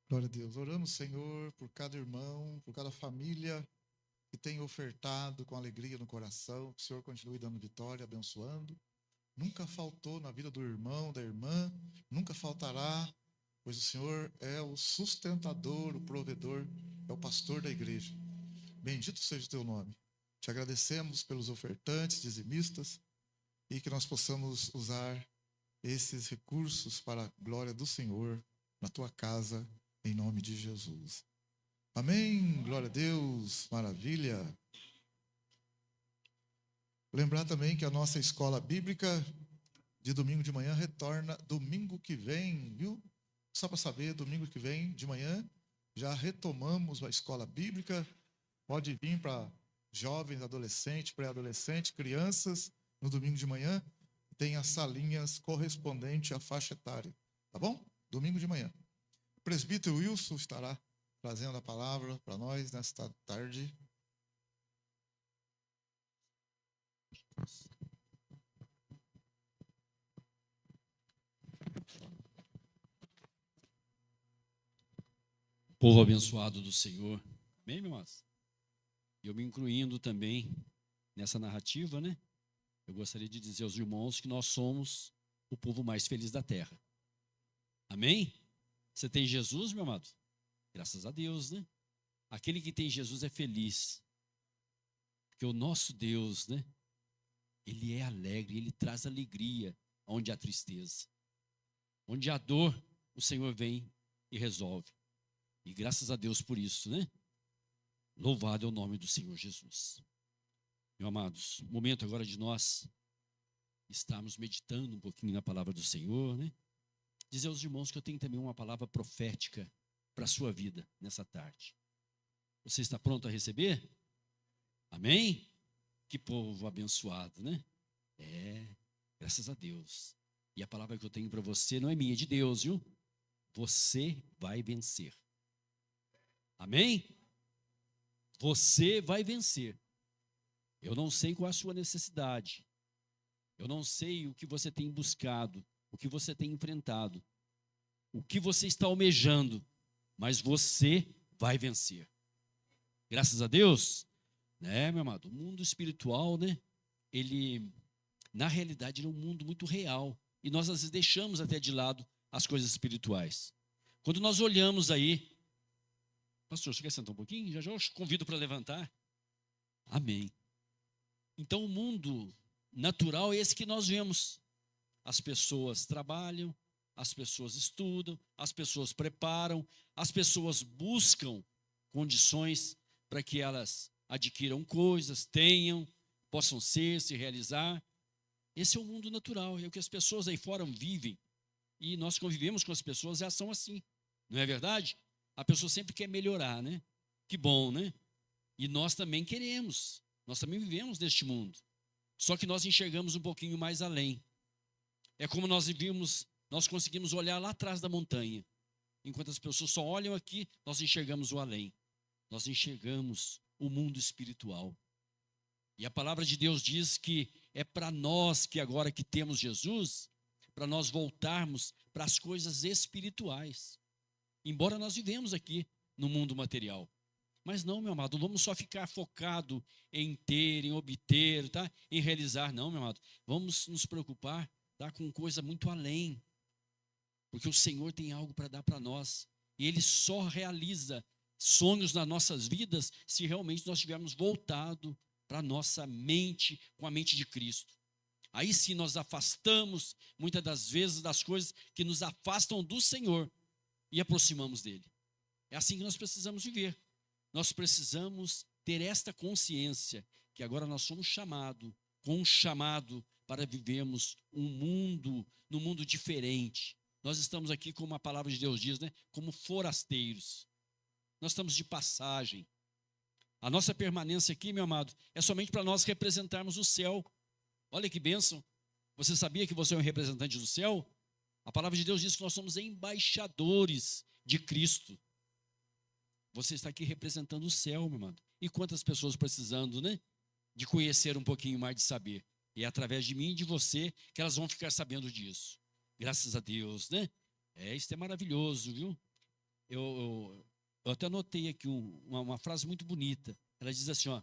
Glória a Deus. Oramos, Senhor, por cada irmão, por cada família que tem ofertado com alegria no coração. Que o Senhor continue dando vitória, abençoando. Nunca faltou na vida do irmão, da irmã, nunca faltará, pois o Senhor é o sustentador, o provedor, é o pastor da igreja. Bendito seja o teu nome. Te agradecemos pelos ofertantes, dizimistas, e que nós possamos usar esses recursos para a glória do Senhor na tua casa, em nome de Jesus. Amém. Glória a Deus. Maravilha. Lembrar também que a nossa escola bíblica de domingo de manhã retorna domingo que vem, viu? Só para saber, domingo que vem de manhã já retomamos a escola bíblica. Pode vir para jovens, adolescentes, pré-adolescentes, crianças no domingo de manhã. Tem as salinhas correspondentes à faixa etária, tá bom? Domingo de manhã. O presbítero Wilson estará trazendo a palavra para nós nesta tarde. Povo abençoado do Senhor. Amém, meu irmão? Eu me incluindo também nessa narrativa, né? Eu gostaria de dizer aos irmãos que nós somos o povo mais feliz da terra. Amém? Você tem Jesus, meu amado? Graças a Deus, né? Aquele que tem Jesus é feliz. Porque o nosso Deus, né? Ele é alegre, ele traz alegria onde há tristeza. Onde há dor, o Senhor vem e resolve. E graças a Deus por isso, né? Louvado é o nome do Senhor Jesus. Meus amados, momento agora de nós estarmos meditando um pouquinho na palavra do Senhor, né? Dizer aos irmãos que eu tenho também uma palavra profética para a sua vida nessa tarde. Você está pronto a receber? Amém? Que povo abençoado, né? Graças a Deus. E a palavra que eu tenho para você não é minha, é de Deus, viu? Você vai vencer. Amém? Você vai vencer. Eu não sei qual é a sua necessidade. Eu não sei o que você tem buscado, o que você tem enfrentado, o que você está almejando, mas você vai vencer. Graças a Deus, né, meu amado? O mundo espiritual, né? Ele, na realidade, ele é um mundo muito real. E nós, às vezes, deixamos até de lado as coisas espirituais. Quando nós olhamos aí, pastor, você quer sentar um pouquinho? Já eu convido para levantar. Amém. Então, o mundo natural é esse que nós vemos. As pessoas trabalham, as pessoas estudam, as pessoas preparam, as pessoas buscam condições para que elas adquiram coisas, tenham, possam ser, se realizar. Esse é o mundo natural, é o que as pessoas aí fora vivem. E nós convivemos com as pessoas, elas são assim. Não é verdade? A pessoa sempre quer melhorar, né? Que bom, né? E nós também queremos. Nós também vivemos neste mundo. Só que nós enxergamos um pouquinho mais além. É como nós vimos, nós conseguimos olhar lá atrás da montanha. Enquanto as pessoas só olham aqui, nós enxergamos o além. Nós enxergamos o mundo espiritual. E a palavra de Deus diz que é para nós que agora que temos Jesus, para nós voltarmos para as coisas espirituais. Embora nós vivemos aqui no mundo material. Mas não, meu amado, não vamos só ficar focado em ter, em obter, tá? Em realizar, não, meu amado. Vamos nos preocupar, tá? Com coisa muito além. Porque o Senhor tem algo para dar para nós. E Ele só realiza sonhos nas nossas vidas se realmente nós tivermos voltado para a nossa mente, com a mente de Cristo. Aí sim nós afastamos, muitas das vezes, das coisas que nos afastam do Senhor e aproximamos dEle. É assim que nós precisamos viver. Nós precisamos ter esta consciência que agora nós somos chamados, com um chamado para vivermos num mundo diferente. Nós estamos aqui, como a palavra de Deus diz, né? Como forasteiros. Nós estamos de passagem. A nossa permanência aqui, meu amado, é somente para nós representarmos o céu. Olha que bênção. Você sabia que você é um representante do céu? A palavra de Deus diz que nós somos embaixadores de Cristo. Você está aqui representando o céu, meu irmão. E quantas pessoas precisando, né? De conhecer um pouquinho mais, de saber. E é através de mim e de você que elas vão ficar sabendo disso. Graças a Deus, né? Isso é maravilhoso, viu? Eu até anotei aqui uma frase muito bonita. Ela diz assim, ó: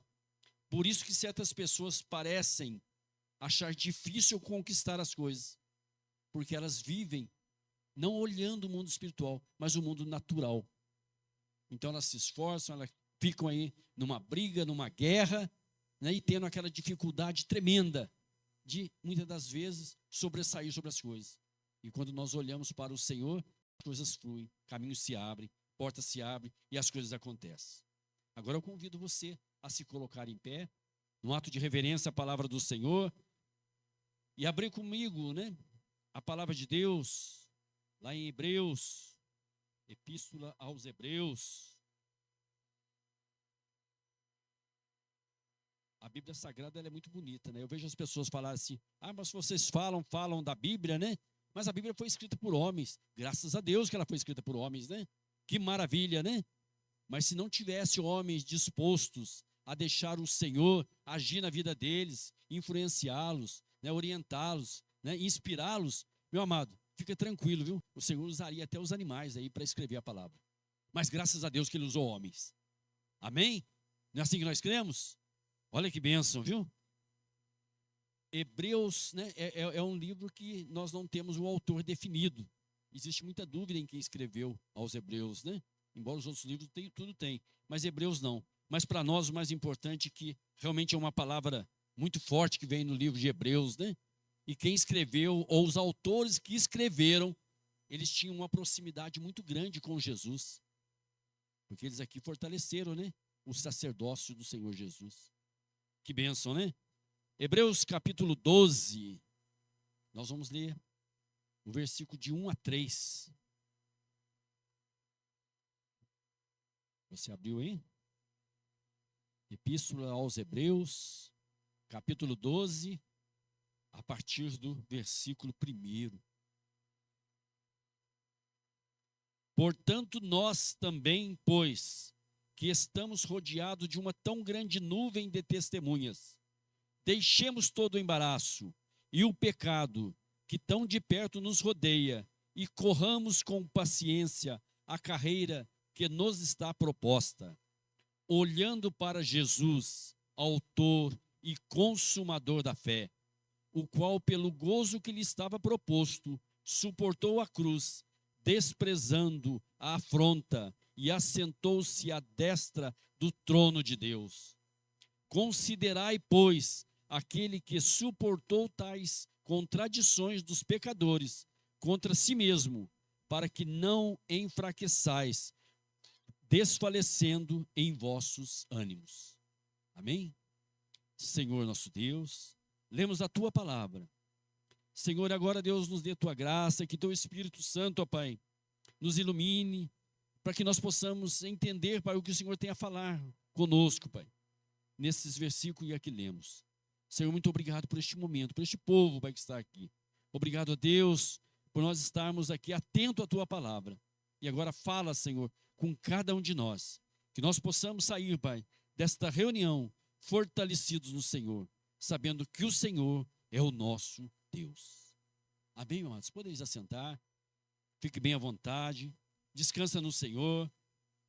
por isso que certas pessoas parecem achar difícil conquistar as coisas, porque elas vivem não olhando o mundo espiritual, mas o mundo natural. Então elas se esforçam, elas ficam aí numa briga, numa guerra, né, e tendo aquela dificuldade tremenda de, muitas das vezes, sobressair sobre as coisas. E quando nós olhamos para o Senhor, as coisas fluem, caminhos se abrem, portas se abrem e as coisas acontecem. Agora eu convido você a se colocar em pé, num ato de reverência à palavra do Senhor, e abrir comigo, né, a palavra de Deus, lá em Hebreus, Epístola aos Hebreus. A Bíblia Sagrada, ela é muito bonita, né? Eu vejo as pessoas falarem assim: ah, mas vocês falam da Bíblia, né? Mas a Bíblia foi escrita por homens. Graças a Deus que ela foi escrita por homens, né? Que maravilha, né? Mas se não tivesse homens dispostos a deixar o Senhor agir na vida deles, influenciá-los, né? Orientá-los, né? Inspirá-los, meu amado, fica tranquilo, viu? O Senhor usaria até os animais aí para escrever a palavra. Mas graças a Deus que Ele usou homens. Amém? Não é assim que nós cremos? Olha que bênção, viu? Hebreus, né, é um livro que nós não temos um autor definido. Existe muita dúvida em quem escreveu aos Hebreus, né? Embora os outros livros tudo tem, mas Hebreus não. Mas para nós o mais importante é que realmente é uma palavra muito forte que vem no livro de Hebreus, né? E quem escreveu, ou os autores que escreveram, eles tinham uma proximidade muito grande com Jesus. Porque eles aqui fortaleceram, né, o sacerdócio do Senhor Jesus. Que bênção, né? Hebreus capítulo 12, nós vamos ler o versículo de 1 a 3. Você abriu aí? Epístola aos Hebreus, capítulo 12, a partir do versículo 1. Portanto, nós também, pois, que estamos rodeados de uma tão grande nuvem de testemunhas, deixemos todo o embaraço e o pecado que tão de perto nos rodeia e corramos com paciência a carreira que nos está proposta, olhando para Jesus, autor e consumador da fé, o qual, pelo gozo que lhe estava proposto, suportou a cruz, desprezando a afronta, e assentou-se à destra do trono de Deus. Considerai, pois, aquele que suportou tais contradições dos pecadores contra si mesmo, para que não enfraqueçais, desfalecendo em vossos ânimos. Amém? Senhor nosso Deus, lemos a Tua palavra. Senhor, agora, Deus, nos dê Tua graça, que Teu Espírito Santo, ó Pai, nos ilumine, para que nós possamos entender, Pai, o que o Senhor tem a falar conosco, Pai, nesses versículos que aqui lemos. Senhor, muito obrigado por este momento, por este povo, Pai, que está aqui. Obrigado a Deus por nós estarmos aqui atento à Tua palavra. E agora fala, Senhor, com cada um de nós, que nós possamos sair, Pai, desta reunião fortalecidos no Senhor, sabendo que o Senhor é o nosso Deus. Amém, irmãos? Podeis assentar, fique bem à vontade, descansa no Senhor,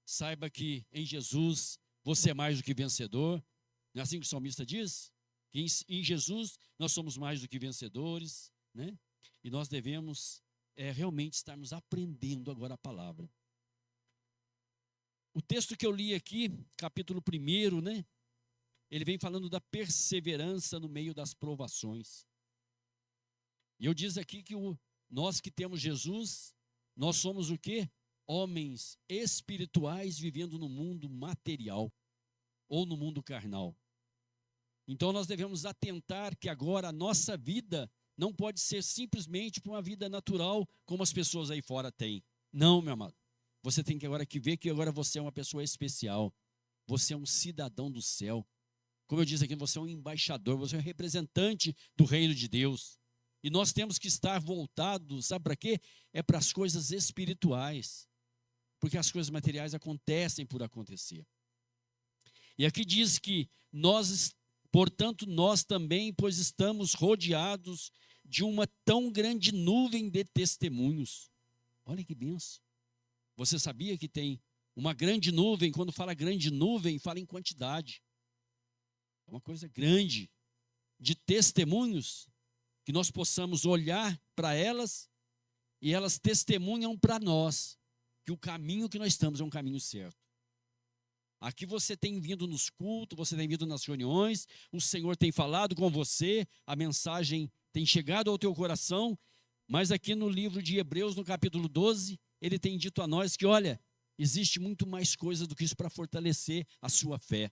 saiba que em Jesus você é mais do que vencedor. Não é assim que o salmista diz? Que em Jesus nós somos mais do que vencedores, né? E nós devemos realmente estarmos aprendendo agora a palavra. O texto que eu li aqui, capítulo 1, né? Ele vem falando da perseverança no meio das provações. E eu diz aqui que nós que temos Jesus, nós somos o quê? Homens espirituais vivendo no mundo material ou no mundo carnal. Então nós devemos atentar que agora a nossa vida não pode ser simplesmente uma vida natural como as pessoas aí fora têm. Não, meu amado. Você tem que agora que ver que agora você é uma pessoa especial. Você é um cidadão do céu. Como eu disse aqui, você é um embaixador, você é um representante do reino de Deus. E nós temos que estar voltados, sabe para quê? É para as coisas espirituais. Porque as coisas materiais acontecem por acontecer. E aqui diz que portanto, nós também, pois estamos rodeados de uma tão grande nuvem de testemunhos. Olha que benção. Você sabia que tem uma grande nuvem? Quando fala grande nuvem, fala em quantidade. É uma coisa grande de testemunhos que nós possamos olhar para elas e elas testemunham para nós que o caminho que nós estamos é um caminho certo. Aqui você tem vindo nos cultos, você tem vindo nas reuniões, o Senhor tem falado com você, a mensagem tem chegado ao teu coração, mas aqui no livro de Hebreus, no capítulo 12, ele tem dito a nós que, olha, existe muito mais coisa do que isso para fortalecer a sua fé.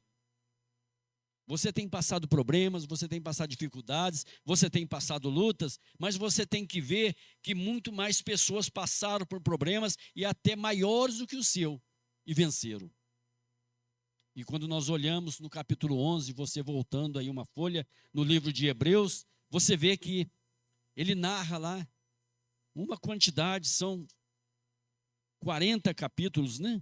Você tem passado problemas, você tem passado dificuldades, você tem passado lutas, mas você tem que ver que muito mais pessoas passaram por problemas e até maiores do que o seu e venceram. E quando nós olhamos no capítulo 11, você voltando aí uma folha no livro de Hebreus, você vê que ele narra lá uma quantidade, são 40 capítulos, né?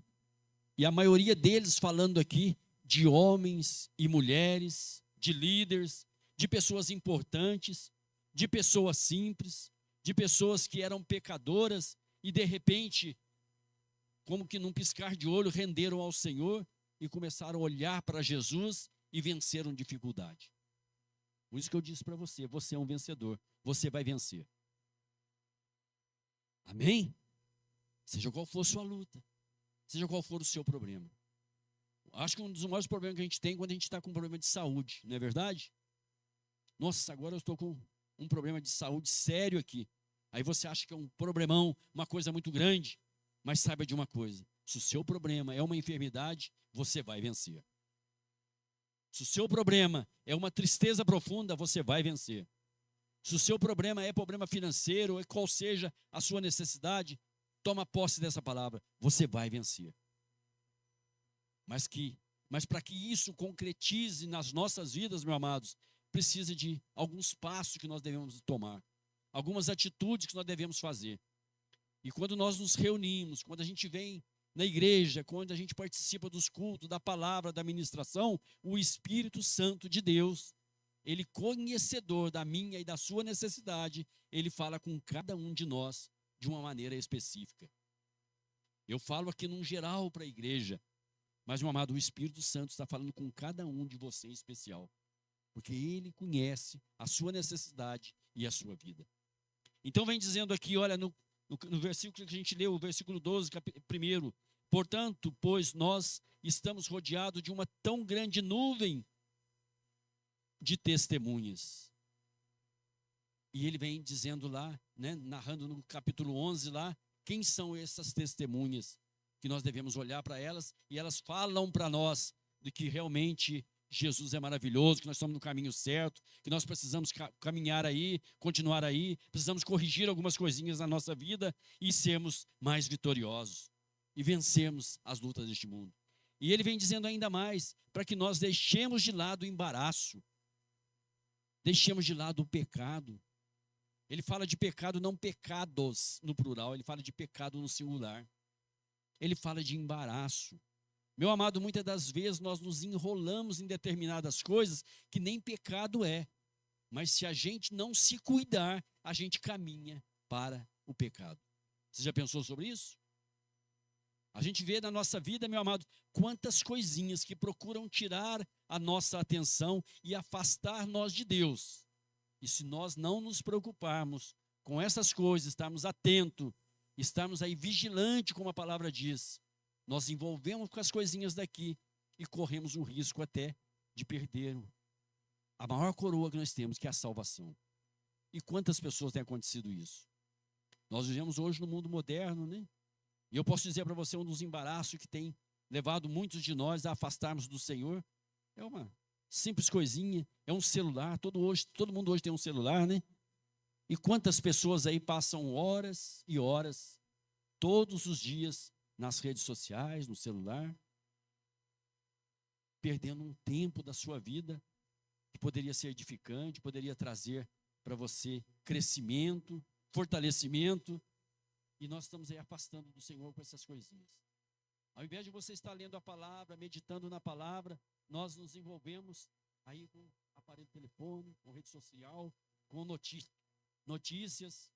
E a maioria deles falando aqui de homens e mulheres, de líderes, de pessoas importantes, de pessoas simples, de pessoas que eram pecadoras e de repente, como que num piscar de olho, renderam ao Senhor e começaram a olhar para Jesus e venceram dificuldade. Por isso que eu disse para você, você é um vencedor, você vai vencer. Amém? Seja qual for a sua luta, seja qual for o seu problema. Acho que um dos maiores problemas que a gente tem é quando a gente está com um problema de saúde, não é verdade? Nossa, agora eu estou com um problema de saúde sério aqui. Aí você acha que é um problemão, uma coisa muito grande, mas saiba de uma coisa, se o seu problema é uma enfermidade, você vai vencer. Se o seu problema é uma tristeza profunda, você vai vencer. Se o seu problema é problema financeiro, ou qual seja a sua necessidade, toma posse dessa palavra, você vai vencer. Mas para que isso concretize nas nossas vidas, meus amados, precisa de alguns passos que nós devemos tomar, algumas atitudes que nós devemos fazer. E quando nós nos reunimos, quando a gente vem na igreja, quando a gente participa dos cultos, da palavra, da ministração, o Espírito Santo de Deus, ele conhecedor da minha e da sua necessidade, ele fala com cada um de nós de uma maneira específica. Eu falo aqui num geral para a igreja, mas, meu amado, o Espírito Santo está falando com cada um de você em especial, porque ele conhece a sua necessidade e a sua vida. Então vem dizendo aqui, olha, no versículo que a gente leu, o versículo 12, primeiro, portanto, pois nós estamos rodeados de uma tão grande nuvem de testemunhas. E ele vem dizendo lá, né, narrando no capítulo 11 lá, quem são essas testemunhas que nós devemos olhar para elas e elas falam para nós de que realmente Jesus é maravilhoso, que nós estamos no caminho certo, que nós precisamos caminhar aí, continuar aí, precisamos corrigir algumas coisinhas na nossa vida e sermos mais vitoriosos e vencermos as lutas deste mundo. E ele vem dizendo ainda mais, para que nós deixemos de lado o embaraço, deixemos de lado o pecado. Ele fala de pecado, não pecados no plural, ele fala de pecado no singular. Ele fala de embaraço. Meu amado, muitas das vezes nós nos enrolamos em determinadas coisas que nem pecado é. Mas se a gente não se cuidar, a gente caminha para o pecado. Você já pensou sobre isso? A gente vê na nossa vida, meu amado, quantas coisinhas que procuram tirar a nossa atenção e afastar nós de Deus. E se nós não nos preocuparmos com essas coisas, estarmos atentos, estarmos aí vigilantes, como a palavra diz, nós envolvemos com as coisinhas daqui e corremos o risco até de perder a maior coroa que nós temos, que é a salvação. E quantas pessoas tem acontecido isso? Nós vivemos hoje no mundo moderno, né? E eu posso dizer para você, um dos embaraços que tem levado muitos de nós a afastarmos do Senhor, é uma simples coisinha, é um celular. Todo mundo hoje tem um celular, né? E quantas pessoas aí passam horas e horas, todos os dias, nas redes sociais, no celular, perdendo um tempo da sua vida que poderia ser edificante, poderia trazer para você crescimento, fortalecimento, e nós estamos aí afastando do Senhor com essas coisinhas. Ao invés de você estar lendo a palavra, meditando na palavra, nós nos envolvemos aí com aparelho telefone, com rede social, com notícias.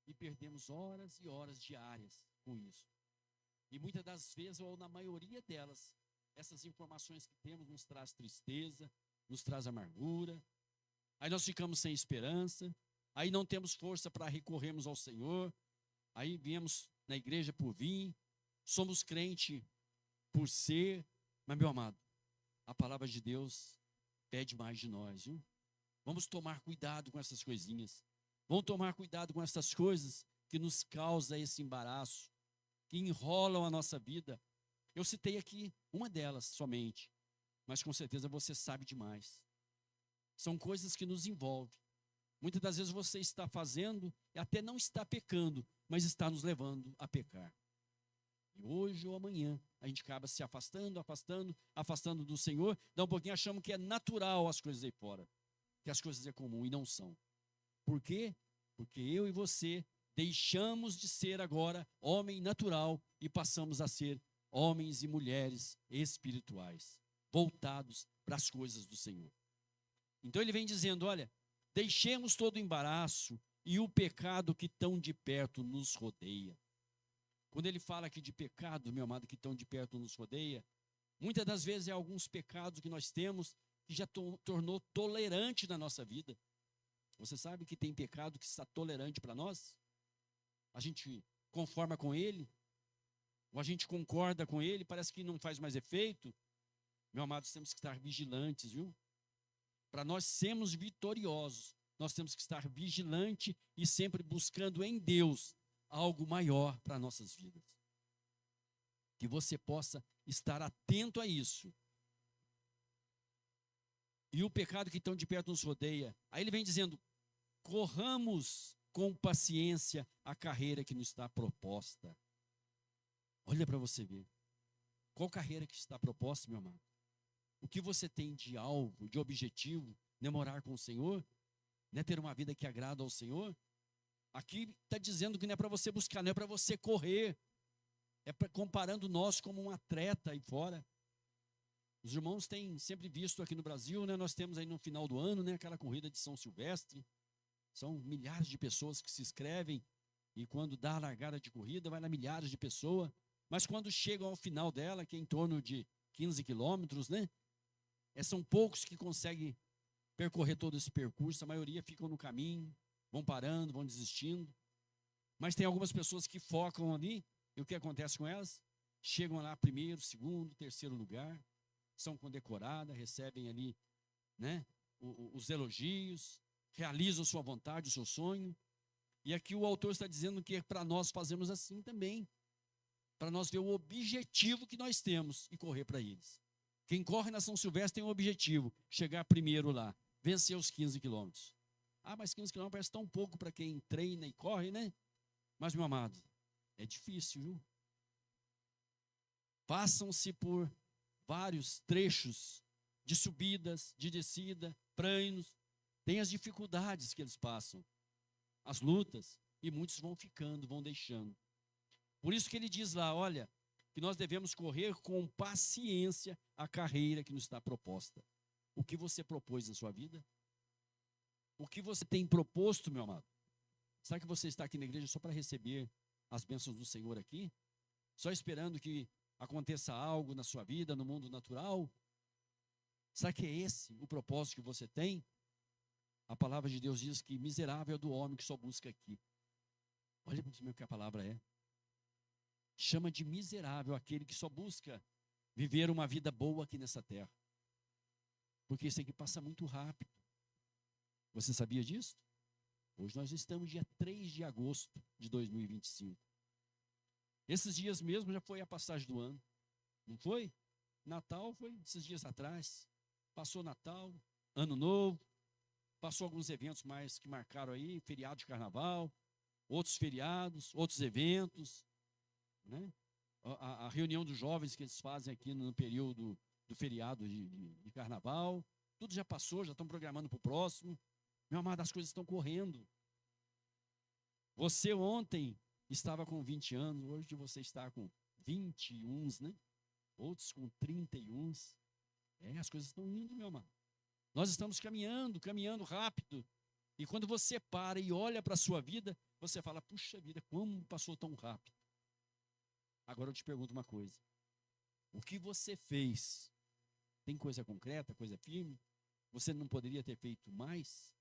e perdemos horas e horas diárias com isso. E muitas das vezes, ou na maioria delas, essas informações que temos nos traz tristeza, nos traz amargura. Aí nós ficamos sem esperança, aí não temos força para recorrermos ao Senhor, aí viemos na igreja por vir, somos crente por ser, mas, meu amado, a palavra de Deus pede mais de nós, viu? Vamos tomar cuidado com essas coisinhas, vamos tomar cuidado com essas coisas que nos causam esse embaraço, que enrolam a nossa vida. Eu citei aqui uma delas somente, mas com certeza você sabe demais. São coisas que nos envolvem. Muitas das vezes você está fazendo e até não está pecando, mas está nos levando a pecar. E hoje ou amanhã a gente acaba se afastando do Senhor. Dá um pouquinho, achamos que é natural as coisas aí fora, que as coisas é comum e não são. Por quê? Porque eu e você deixamos de ser agora homem natural e passamos a ser homens e mulheres espirituais, voltados para as coisas do Senhor. Então ele vem dizendo, olha, deixemos todo o embaraço e o pecado que tão de perto nos rodeia. Quando ele fala aqui de pecado, meu amado, que tão de perto nos rodeia, muitas das vezes é alguns pecados que nós temos que já tornou tolerante na nossa vida. Você sabe que tem pecado que está tolerante para nós? A gente conforma com ele, ou a gente concorda com ele, parece que não faz mais efeito. Meu amado, temos que estar vigilantes, viu? Para nós sermos vitoriosos, nós temos que estar vigilantes e sempre buscando em Deus algo maior para nossas vidas. Que você possa estar atento a isso. E o pecado que tão de perto nos rodeia. Aí ele vem dizendo, corramos com paciência a carreira que nos está proposta. Olha para você ver. Qual carreira que está proposta, meu amado? O que você tem de alvo, de objetivo, não é morar com o Senhor? Não é ter uma vida que agrada ao Senhor? Aqui está dizendo que não é para você buscar, não é para você correr. É comparando nós como um atleta aí fora. Os irmãos têm sempre visto aqui no Brasil, né? Nós temos aí no final do ano, né, aquela corrida de São Silvestre. São milhares de pessoas que se inscrevem e quando dá a largada de corrida, vai lá milhares de pessoas. Mas quando chegam ao final dela, que é em torno de 15 quilômetros, né? São poucos que conseguem percorrer todo esse percurso. A maioria ficam no caminho, vão parando, vão desistindo. Mas tem algumas pessoas que focam ali. E o que acontece com elas? Chegam lá primeiro, segundo, terceiro lugar. São condecoradas, recebem ali, né, os elogios, realizam sua vontade, o seu sonho. E aqui o autor está dizendo que é para nós fazermos assim também. Para nós ver o objetivo que nós temos e correr para eles. Quem corre na São Silvestre tem um objetivo, chegar primeiro lá, vencer os 15 quilômetros. Ah, mas 15 quilômetros parece tão pouco para quem treina e corre, né? Mas, meu amado, é difícil, viu? Passam-se por vários trechos de subidas, de descida, planos. Tem as dificuldades que eles passam, as lutas, e muitos vão ficando, vão deixando. Por isso que ele diz lá, olha, que nós devemos correr com paciência a carreira que nos está proposta. O que você propôs na sua vida? O que você tem proposto, meu amado? Será que você está aqui na igreja só para receber as bênçãos do Senhor aqui? Só esperando que aconteça algo na sua vida, no mundo natural? Será que é esse o propósito que você tem? A palavra de Deus diz que miserável é do homem que só busca aqui. Olha para o que a palavra é. Chama de miserável aquele que só busca viver uma vida boa aqui nessa terra. Porque isso aqui passa muito rápido. Você sabia disso? Hoje nós estamos dia 3 de agosto de 2025. Esses dias mesmo já foi a passagem do ano. Não foi? Natal foi esses dias atrás. Passou Natal, Ano Novo. Passou alguns eventos mais que marcaram aí, feriado de carnaval, outros feriados, outros eventos, né? A reunião dos jovens que eles fazem aqui no período do feriado de carnaval, tudo já passou, já estão programando para o próximo. Meu amado, as coisas estão correndo. Você ontem estava com 20 anos, hoje você está com 21, né? Outros com 31. As coisas estão indo, meu amado. Nós estamos caminhando rápido. E quando você para e olha para a sua vida, você fala, puxa vida, como passou tão rápido. Agora eu te pergunto uma coisa. O que você fez? Tem coisa concreta, coisa firme? Você não poderia ter feito mais?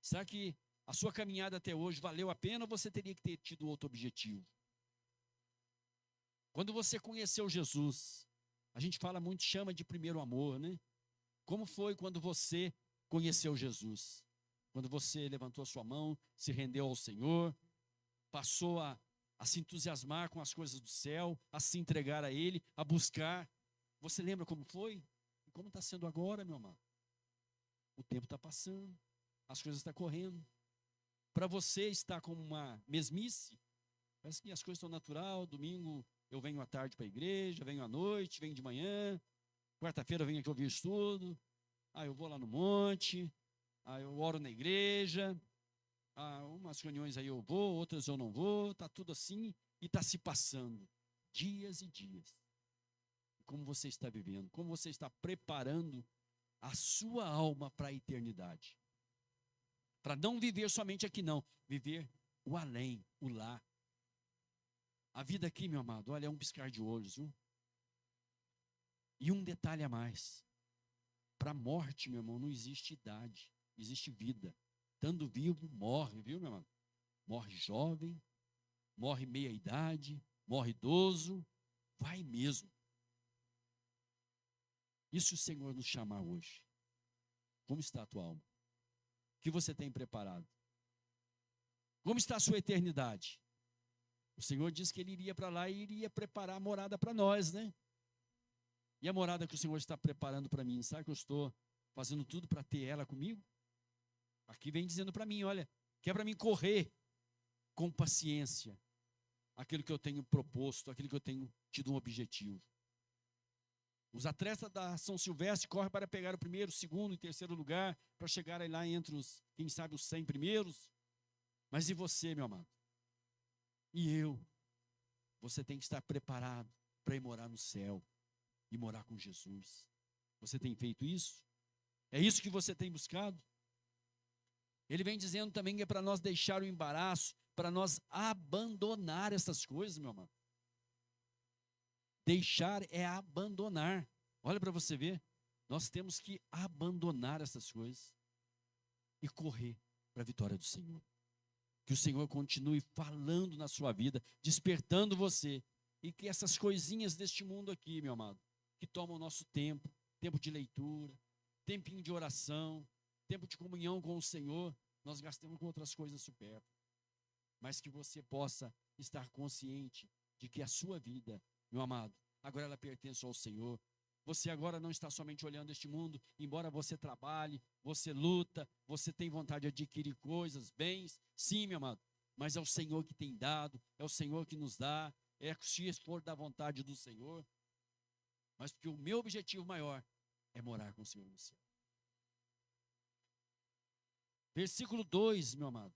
Será que a sua caminhada até hoje valeu a pena ou você teria que ter tido outro objetivo? Quando você conheceu Jesus, a gente fala muito, chama de primeiro amor, né? Como foi quando você conheceu Jesus? Quando você levantou a sua mão, se rendeu ao Senhor, passou a se entusiasmar com as coisas do céu, a se entregar a Ele, a buscar. Você lembra como foi? E como está sendo agora, meu amado? O tempo está passando, as coisas estão correndo. Para você está como uma mesmice, parece que as coisas estão natural, domingo eu venho à tarde para a igreja, venho à noite, venho de manhã, quarta-feira eu venho aqui ouvir estudo, eu vou lá no monte, eu oro na igreja, umas reuniões aí eu vou, outras eu não vou, está tudo assim e está se passando dias e dias. Como você está vivendo, como você está preparando a sua alma para a eternidade. Para não viver somente aqui não, viver o além, o lá. A vida aqui, meu amado, olha, é um piscar de olhos, viu? E um detalhe a mais. Para a morte, meu irmão, não existe idade, existe vida. Estando vivo, morre, viu, meu amado? Morre jovem, morre meia idade, morre idoso, vai mesmo. E se o Senhor nos chamar hoje? Como está a tua alma? O que você tem preparado? Como está a sua eternidade? O Senhor disse que Ele iria para lá e iria preparar a morada para nós, né? E a morada que o Senhor está preparando para mim, sabe que eu estou fazendo tudo para ter ela comigo? Aqui vem dizendo para mim, olha, que é para mim correr com paciência aquilo que eu tenho proposto, aquilo que eu tenho tido um objetivo. Os atletas da São Silvestre correm para pegar o primeiro, segundo e terceiro lugar, para chegarem lá entre os, quem sabe, os 100 primeiros. Mas e você, meu amado? E eu? Você tem que estar preparado para ir morar no céu e morar com Jesus. Você tem feito isso? É isso que você tem buscado? Ele vem dizendo também que é para nós deixar o embaraço, para nós abandonar essas coisas, meu amado. Deixar é abandonar. Olha para você ver, nós temos que abandonar essas coisas e correr para a vitória do Senhor. Que o Senhor continue falando na sua vida, despertando você, e que essas coisinhas deste mundo aqui, meu amado, que tomam o nosso tempo, tempo de leitura, tempinho de oração, tempo de comunhão com o Senhor, nós gastamos com outras coisas supérfluas. Mas que você possa estar consciente de que a sua vida, meu amado, agora ela pertence ao Senhor. Você agora não está somente olhando este mundo, embora você trabalhe, você luta, você tem vontade de adquirir coisas, bens, sim, meu amado, mas é o Senhor que tem dado, é o Senhor que nos dá, é se expor da vontade do Senhor, mas porque o meu objetivo maior é morar com o Senhor no céu. Versículo 2, meu amado,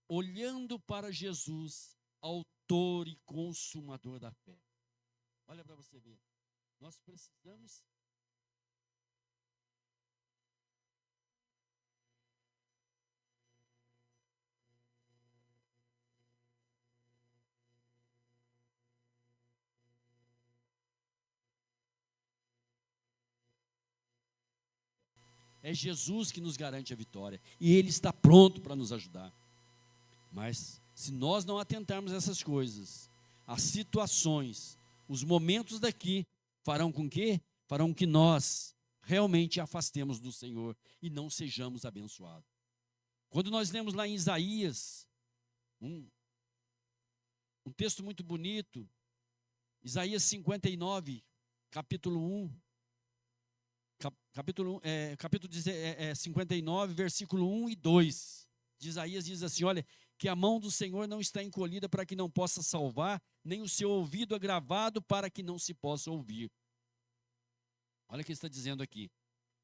olhando para Jesus, autor e consumador da fé. Olha para você ver, nós precisamos é Jesus que nos garante a vitória e Ele está pronto para nos ajudar. Mas se nós não atentarmos a essas coisas, as situações, os momentos daqui farão com que? Farão que nós realmente afastemos do Senhor e não sejamos abençoados. Quando nós lemos lá em Isaías, um texto muito bonito, Isaías 59, capítulo 1, capítulo 59, versículo 1 e 2, de Isaías diz assim, olha, que a mão do Senhor não está encolhida para que não possa salvar, nem o seu ouvido agravado para que não se possa ouvir. Olha o que ele está dizendo aqui.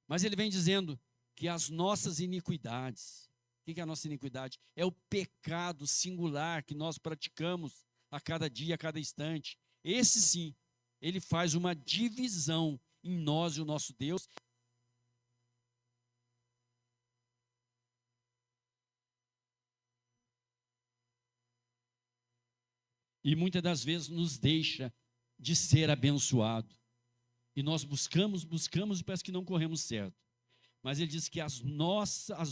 Mas ele vem dizendo que as nossas iniquidades, o que é a nossa iniquidade? É o pecado singular que nós praticamos a cada dia, a cada instante. Esse sim, ele faz uma divisão em nós e o nosso Deus. e muitas das vezes nos deixa de ser abençoado. E nós buscamos e parece que não corremos certo. Mas ele diz que as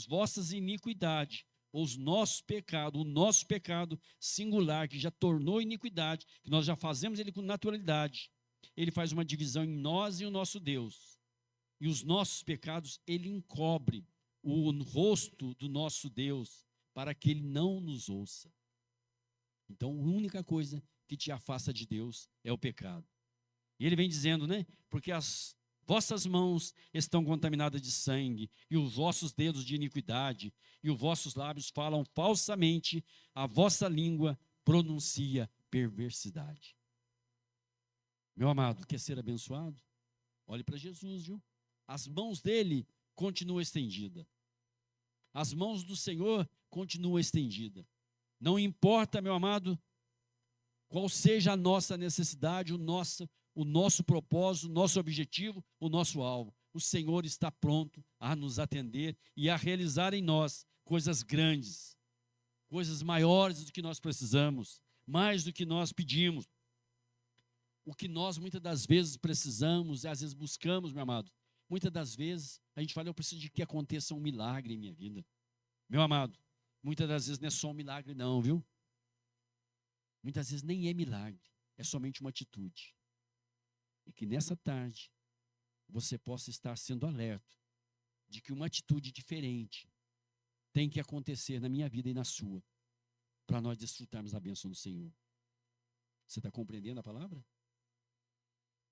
vossas iniquidades, os nossos pecados, o nosso pecado singular, que já tornou iniquidade, que nós já fazemos ele com naturalidade, ele faz uma divisão em nós e o nosso Deus. E os nossos pecados, ele encobre o rosto do nosso Deus, para que ele não nos ouça. Então, a única coisa que te afasta de Deus é o pecado. E ele vem dizendo, né? Porque as vossas mãos estão contaminadas de sangue, e os vossos dedos de iniquidade, e os vossos lábios falam falsamente, a vossa língua pronuncia perversidade. Meu amado, quer ser abençoado? Olhe para Jesus, viu? As mãos dele continuam estendidas. As mãos do Senhor continuam estendidas. Não importa, meu amado, qual seja a nossa necessidade, o nosso propósito, o nosso objetivo, o nosso alvo. O Senhor está pronto a nos atender e a realizar em nós coisas grandes, coisas maiores do que nós precisamos, mais do que nós pedimos. O que nós muitas das vezes precisamos, e às vezes buscamos, meu amado, muitas das vezes a gente fala, eu preciso de que aconteça um milagre em minha vida. Meu amado, muitas das vezes não é só um milagre não, viu? Muitas vezes nem é milagre, é somente uma atitude. E que nessa tarde você possa estar sendo alerta de que uma atitude diferente tem que acontecer na minha vida e na sua, para nós desfrutarmos a bênção do Senhor. Você está compreendendo a palavra?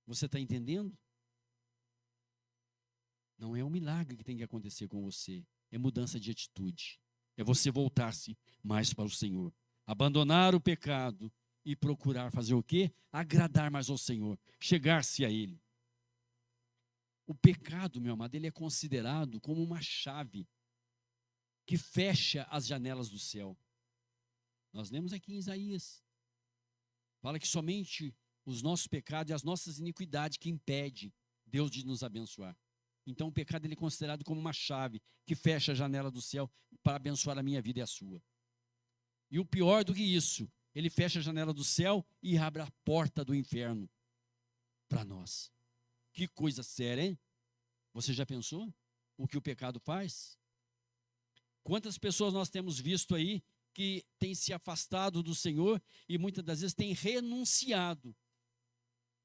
Você está entendendo? Não é um milagre que tem que acontecer com você, é mudança de atitude. É você voltar-se mais para o Senhor. Abandonar o pecado e procurar fazer o quê? Agradar mais ao Senhor, chegar-se a Ele. O pecado, meu amado, ele é considerado como uma chave que fecha as janelas do céu. Nós lemos aqui em Isaías. Fala que somente os nossos pecados e as nossas iniquidades que impedem Deus de nos abençoar. Então o pecado ele é considerado como uma chave que fecha a janela do céu para abençoar a minha vida e a sua. E o pior do que isso, ele fecha a janela do céu e abre a porta do inferno para nós. Que coisa séria, hein? Você já pensou o que o pecado faz? Quantas pessoas nós temos visto aí que têm se afastado do Senhor e muitas das vezes têm renunciado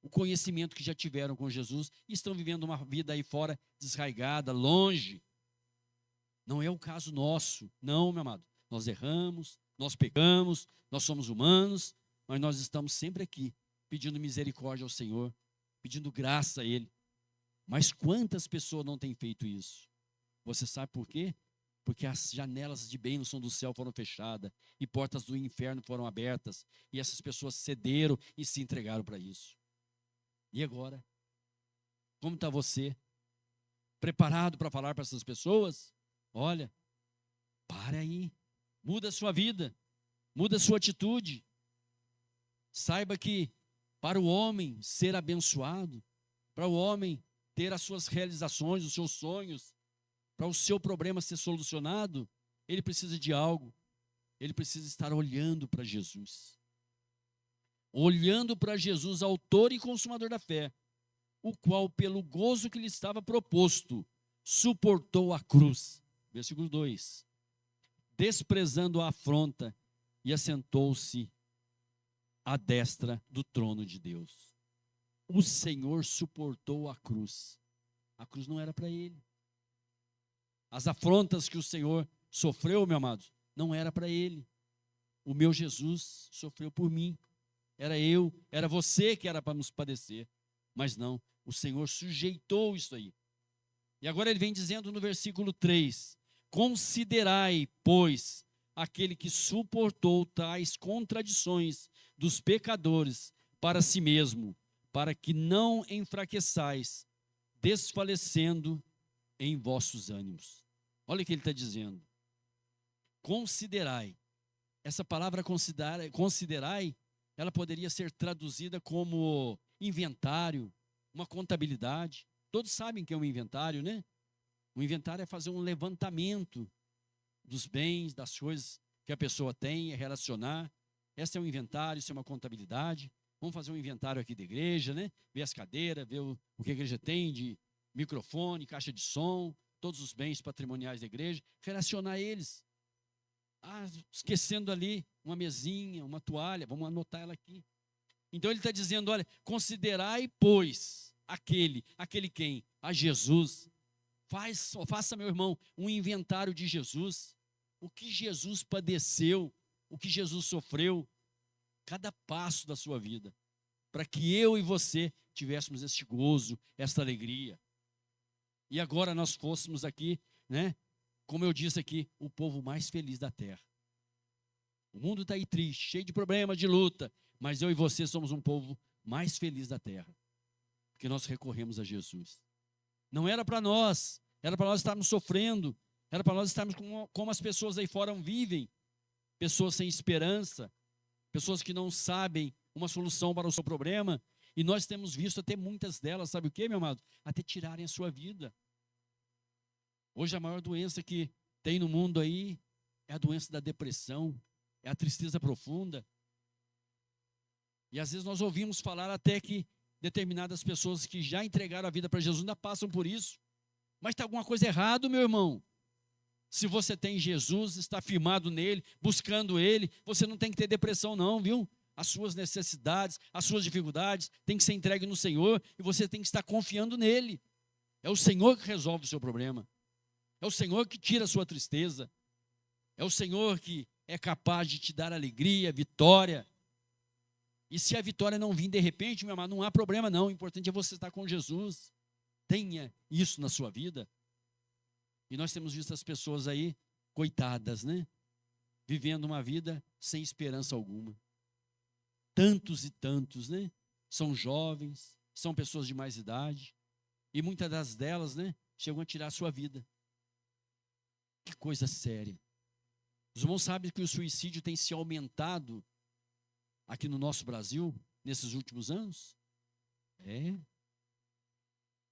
o conhecimento que já tiveram com Jesus e estão vivendo uma vida aí fora desraigada, longe. Não é o caso nosso, não, meu amado. Nós erramos, nós pecamos, nós somos humanos, mas nós estamos sempre aqui, pedindo misericórdia ao Senhor, pedindo graça a Ele. Mas quantas pessoas não têm feito isso? Você sabe por quê? Porque as janelas de bênção do céu foram fechadas e portas do inferno foram abertas e essas pessoas cederam e se entregaram para isso. E agora? Como está você? Preparado para falar para essas pessoas? Olha, para aí, muda a sua vida, muda a sua atitude. Saiba que para o homem ser abençoado, para o homem ter as suas realizações, os seus sonhos, para o seu problema ser solucionado, ele precisa de algo. Ele precisa estar olhando para Jesus. Olhando para Jesus, autor e consumador da fé, o qual, pelo gozo que lhe estava proposto, suportou a cruz. Versículo 2. Desprezando a afronta, e assentou-se à destra do trono de Deus. O Senhor suportou a cruz. A cruz não era para ele. As afrontas que o Senhor sofreu, meu amado, não era para ele. O meu Jesus sofreu por mim. Era eu, era você que era para nos padecer. Mas não, o Senhor sujeitou isso aí. E agora ele vem dizendo no versículo 3: considerai, pois, aquele que suportou tais contradições dos pecadores para si mesmo, para que não enfraqueçais, desfalecendo em vossos ânimos. Olha o que ele está dizendo. Considerai. Essa palavra considerai, ela poderia ser traduzida como inventário, uma contabilidade. Todos sabem que é um inventário, né? O inventário é fazer um levantamento dos bens, das coisas que a pessoa tem, é relacionar. esse é um inventário, isso é uma contabilidade. Vamos fazer um inventário aqui da igreja, né? Ver as cadeiras, ver o que a igreja tem de microfone, caixa de som, todos os bens patrimoniais da igreja, relacionar eles. Esquecendo ali uma mesinha, uma toalha, vamos anotar ela aqui. Então ele está dizendo, olha, considerai, pois, aquele quem? A Jesus. Faça, meu irmão, um inventário de Jesus. O que Jesus padeceu, o que Jesus sofreu, cada passo da sua vida, para que eu e você tivéssemos este gozo, esta alegria. E agora nós fôssemos aqui, né? Como eu disse aqui, o povo mais feliz da terra. O mundo está aí triste, cheio de problemas, de luta, mas eu e você somos um povo mais feliz da terra, porque nós recorremos a Jesus. Não era para nós, era para nós estarmos sofrendo, era para nós estarmos como as pessoas aí fora vivem, pessoas sem esperança, pessoas que não sabem uma solução para o seu problema, e nós temos visto até muitas delas, sabe o que, meu amado? Até tirarem a sua vida. Hoje a maior doença que tem no mundo aí é a doença da depressão, é a tristeza profunda. E às vezes nós ouvimos falar até que determinadas pessoas que já entregaram a vida para Jesus ainda passam por isso. Mas está alguma coisa errada, meu irmão. Se você tem Jesus, está firmado nele, buscando ele, você não tem que ter depressão não, viu? As suas necessidades, as suas dificuldades têm que ser entregues no Senhor e você tem que estar confiando nele. É o Senhor que resolve o seu problema. É o Senhor que tira a sua tristeza. É o Senhor que é capaz de te dar alegria, vitória. E se a vitória não vir de repente, meu amado, não há problema não. O importante é você estar com Jesus. Tenha isso na sua vida. E nós temos visto as pessoas aí, coitadas, né? Vivendo uma vida sem esperança alguma. Tantos e tantos, né? São jovens, são pessoas de mais idade. E muitas das delas, né? Chegam a tirar a sua vida. Que coisa séria. Os irmãos sabem que o suicídio tem se aumentado aqui no nosso Brasil, nesses últimos anos? É.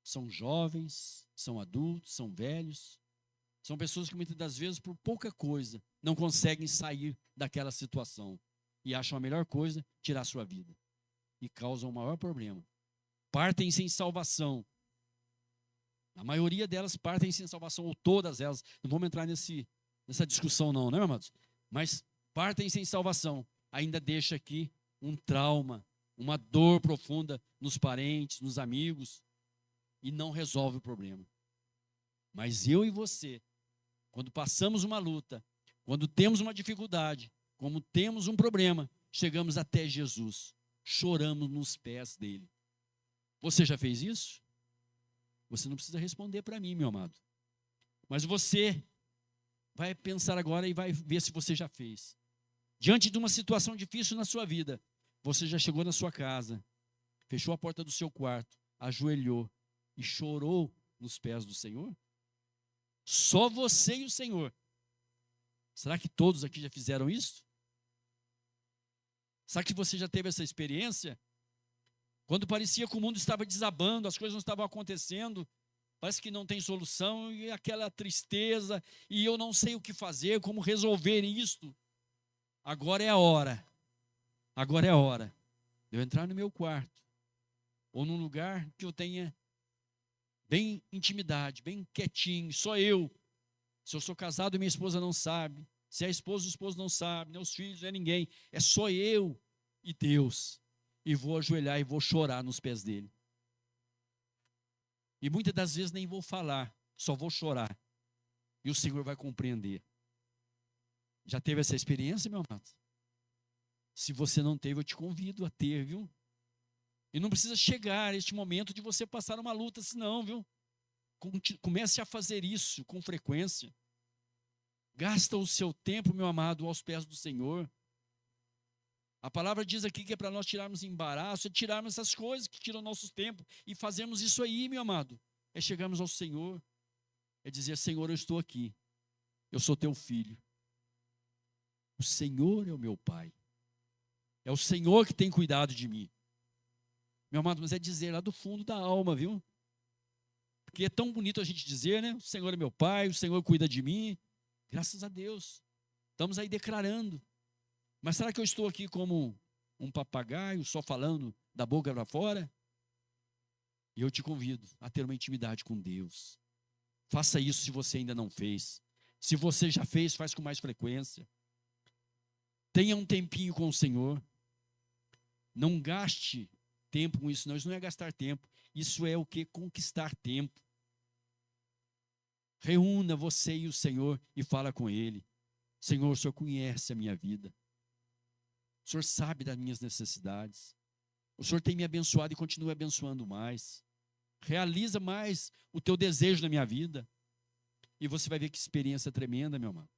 São jovens, são adultos, são velhos. São pessoas que muitas das vezes, por pouca coisa, não conseguem sair daquela situação. E acham a melhor coisa tirar a sua vida. E causam o maior problema. Partem sem salvação. A maioria delas partem sem salvação, ou todas elas. Não vamos entrar nessa discussão não, né, amados? Mas partem sem salvação. Ainda deixa aqui um trauma, uma dor profunda nos parentes, nos amigos, e não resolve o problema. Mas eu e você, quando passamos uma luta, quando temos uma dificuldade, como temos um problema, chegamos até Jesus, choramos nos pés dele. Você já fez isso? Você não precisa responder para mim, meu amado. Mas você vai pensar agora e vai ver se você já fez. Diante de uma situação difícil na sua vida, você já chegou na sua casa, fechou a porta do seu quarto, ajoelhou e chorou nos pés do Senhor? Só você e o Senhor. Será que todos aqui já fizeram isso? Será que você já teve essa experiência? Quando parecia que o mundo estava desabando, as coisas não estavam acontecendo, parece que não tem solução, e aquela tristeza, e eu não sei o que fazer, como resolver isto. Agora é a hora de eu entrar no meu quarto, ou num lugar que eu tenha bem intimidade, bem quietinho, só eu. Se eu sou casado, minha esposa não sabe. Se é esposo, o esposo não sabe. Meus filhos, não é ninguém. É só eu e Deus. E vou ajoelhar e vou chorar nos pés dele. E muitas das vezes nem vou falar, só vou chorar. E o Senhor vai compreender. Já teve essa experiência, meu amado? Se você não teve, eu te convido a ter, viu? E não precisa chegar este momento de você passar uma luta, senão, viu? Comece a fazer isso com frequência. Gasta o seu tempo, meu amado, aos pés do Senhor. A palavra diz aqui que é para nós tirarmos embaraço, é tirarmos essas coisas que tiram nosso tempo e fazermos isso aí, meu amado. É chegarmos ao Senhor, é dizer: Senhor, eu estou aqui, eu sou teu filho. O Senhor é o meu Pai. É o Senhor que tem cuidado de mim. Meu amado, mas é dizer lá do fundo da alma, viu? Porque é tão bonito a gente dizer, né? O Senhor é meu Pai, o Senhor cuida de mim. Graças a Deus. Estamos aí declarando. Mas será que eu estou aqui como um papagaio, só falando da boca para fora? E eu te convido a ter uma intimidade com Deus. Faça isso se você ainda não fez. Se você já fez, faz com mais frequência. Tenha um tempinho com o Senhor. Não gaste tempo com isso, não. Isso não é gastar tempo. Isso é o que? Conquistar tempo. Reúna você e o Senhor e fala com Ele. Senhor, o Senhor conhece a minha vida. O Senhor sabe das minhas necessidades. O Senhor tem me abençoado e continua abençoando mais. Realiza mais o teu desejo na minha vida. E você vai ver que experiência tremenda, meu amado.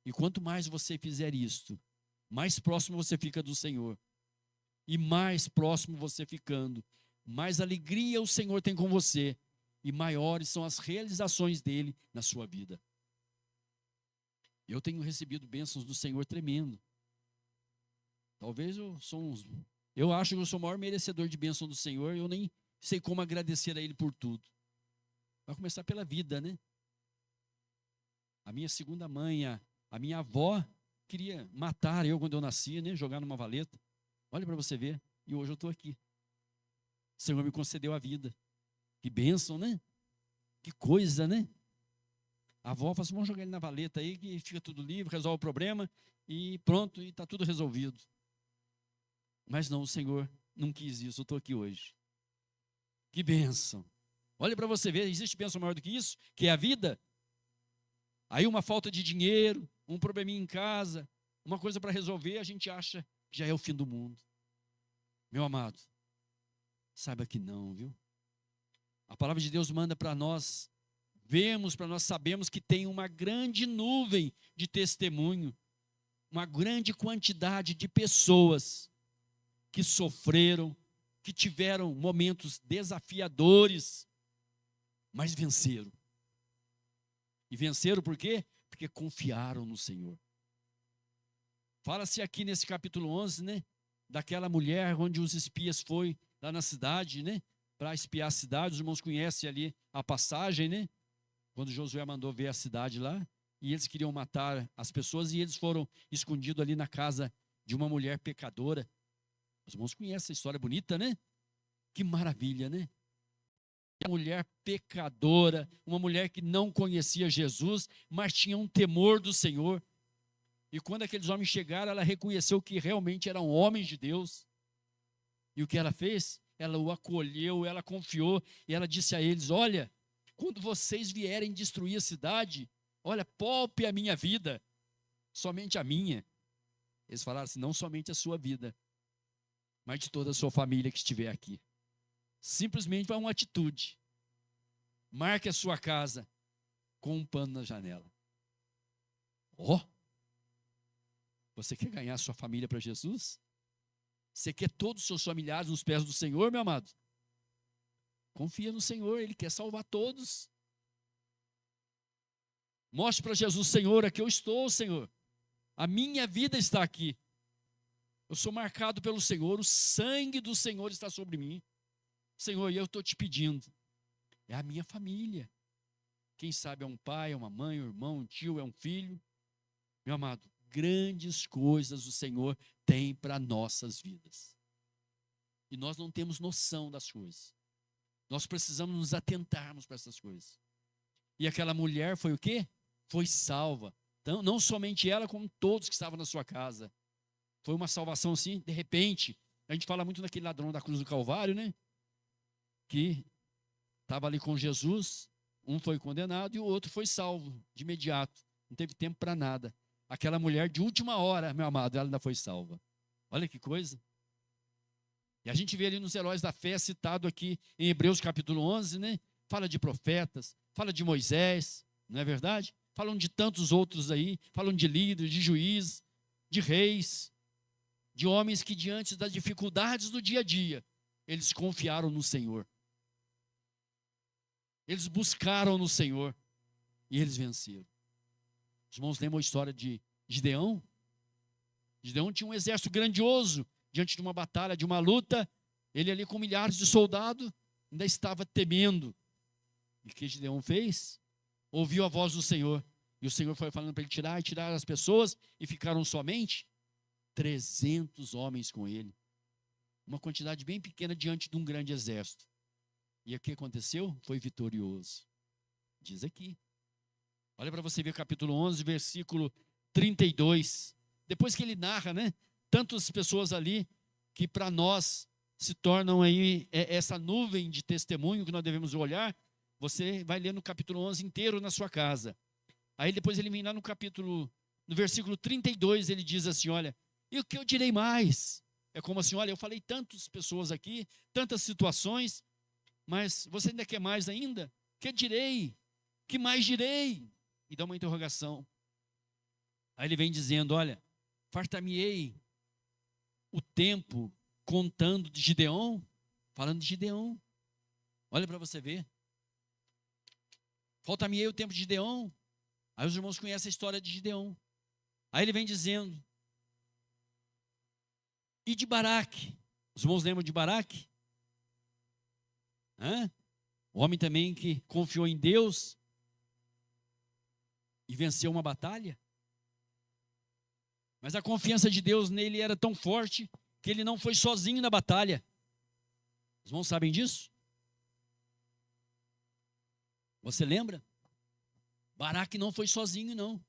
E quanto mais você fizer isto, mais próximo você fica do Senhor. E mais próximo você ficando, mais alegria o Senhor tem com você. E maiores são as realizações dele na sua vida. Eu tenho recebido bênçãos do Senhor tremendo. Talvez eu acho que eu sou o maior merecedor de bênção do Senhor. Eu nem sei como agradecer a Ele por tudo. Vai começar pela vida, né? A minha segunda mãe, a minha avó, queria matar eu quando eu nasci, né? Jogar numa valeta. Olha para você ver. E hoje eu estou aqui. O Senhor me concedeu a vida. Que bênção, né? Que coisa, né? A avó falou assim, vamos jogar ele na valeta aí, que fica tudo livre, resolve o problema, e pronto, e está tudo resolvido. Mas não, o Senhor não quis isso, eu estou aqui hoje. Que bênção. Olha para você ver, existe bênção maior do que isso? Que é a vida? Aí uma falta de dinheiro, um probleminha em casa, uma coisa para resolver, a gente acha que já é o fim do mundo. Meu amado, saiba que não, viu? A palavra de Deus manda para nós vermos, para nós sabermos que tem uma grande nuvem de testemunho, uma grande quantidade de pessoas que sofreram, que tiveram momentos desafiadores, mas venceram. E venceram por quê? Porque confiaram no Senhor. Fala-se aqui nesse capítulo 11, né? Daquela mulher onde os espias foram lá na cidade, né? Para espiar a cidade. Os irmãos conhecem ali a passagem, né? Quando Josué mandou ver a cidade lá. E eles queriam matar as pessoas. E eles foram escondidos ali na casa de uma mulher pecadora. Os irmãos conhecem essa história bonita, né? Que maravilha, né? Uma mulher pecadora, uma mulher que não conhecia Jesus, mas tinha um temor do Senhor. E quando aqueles homens chegaram, ela reconheceu que realmente eram homens de Deus. E o que ela fez? Ela o acolheu, ela confiou, e ela disse a eles, olha, quando vocês vierem destruir a cidade, olha, poupe a minha vida, somente a minha. Eles falaram assim, não somente a sua vida, mas de toda a sua família que estiver aqui. Simplesmente foi uma atitude. Marque a sua casa com um pano na janela. Você quer ganhar a sua família para Jesus? Você quer todos os seus familiares nos pés do Senhor, meu amado? Confia no Senhor, Ele quer salvar todos. Mostre para Jesus, Senhor, aqui eu estou, Senhor. A minha vida está aqui. Eu sou marcado pelo Senhor, o sangue do Senhor está sobre mim. Senhor, e eu estou te pedindo, é a minha família. Quem sabe é um pai, é uma mãe, um irmão, um tio, é um filho. Meu amado, grandes coisas o Senhor tem para nossas vidas. E nós não temos noção das coisas. Nós precisamos nos atentarmos para essas coisas. E aquela mulher foi o quê? Foi salva. Então, não somente ela, como todos que estavam na sua casa. Foi uma salvação assim, de repente. A gente fala muito naquele ladrão da cruz do Calvário, né? Que estava ali com Jesus, um foi condenado e o outro foi salvo de imediato. Não teve tempo para nada. Aquela mulher de última hora, meu amado, ela ainda foi salva. Olha que coisa. E a gente vê ali nos heróis da fé, citado aqui em Hebreus capítulo 11, né? Fala de profetas, fala de Moisés, não é verdade? Falam de tantos outros aí, falam de líderes, de juízes, de reis, de homens que diante das dificuldades do dia a dia, eles confiaram no Senhor. Eles buscaram no Senhor e eles venceram. Os irmãos lembram a história de Gideão? Gideão tinha um exército grandioso diante de uma batalha, de uma luta. Ele ali com milhares de soldados ainda estava temendo. E o que Gideão fez? Ouviu a voz do Senhor. E o Senhor foi falando para ele tirar as pessoas e ficaram somente 300 homens com ele. Uma quantidade bem pequena diante de um grande exército. E o que aconteceu? Foi vitorioso. Diz aqui. Olha para você ver o capítulo 11, versículo 32. Depois que ele narra, né? Tantas pessoas ali que para nós se tornam aí essa nuvem de testemunho que nós devemos olhar. Você vai ler no capítulo 11 inteiro na sua casa. Aí depois ele vem lá no versículo 32, ele diz assim, olha, e o que eu direi mais? É como assim, olha, eu falei tantas pessoas aqui, tantas situações, mas você ainda quer mais ainda? Que direi? Que mais direi? E dá uma interrogação. Aí ele vem dizendo, olha, fartar-me-ei o tempo contando de Gideon, falando de Gideon. Olha para você ver. Falta-me-ei o tempo de Gideon. Aí os irmãos conhecem a história de Gideon. Aí ele vem dizendo, e de Baraque? Os irmãos lembram de Baraque? O homem também que confiou em Deus e venceu uma batalha. Mas a confiança de Deus nele era tão forte que ele não foi sozinho na batalha. Os irmãos sabem disso? Você lembra? Baraque não foi sozinho, não.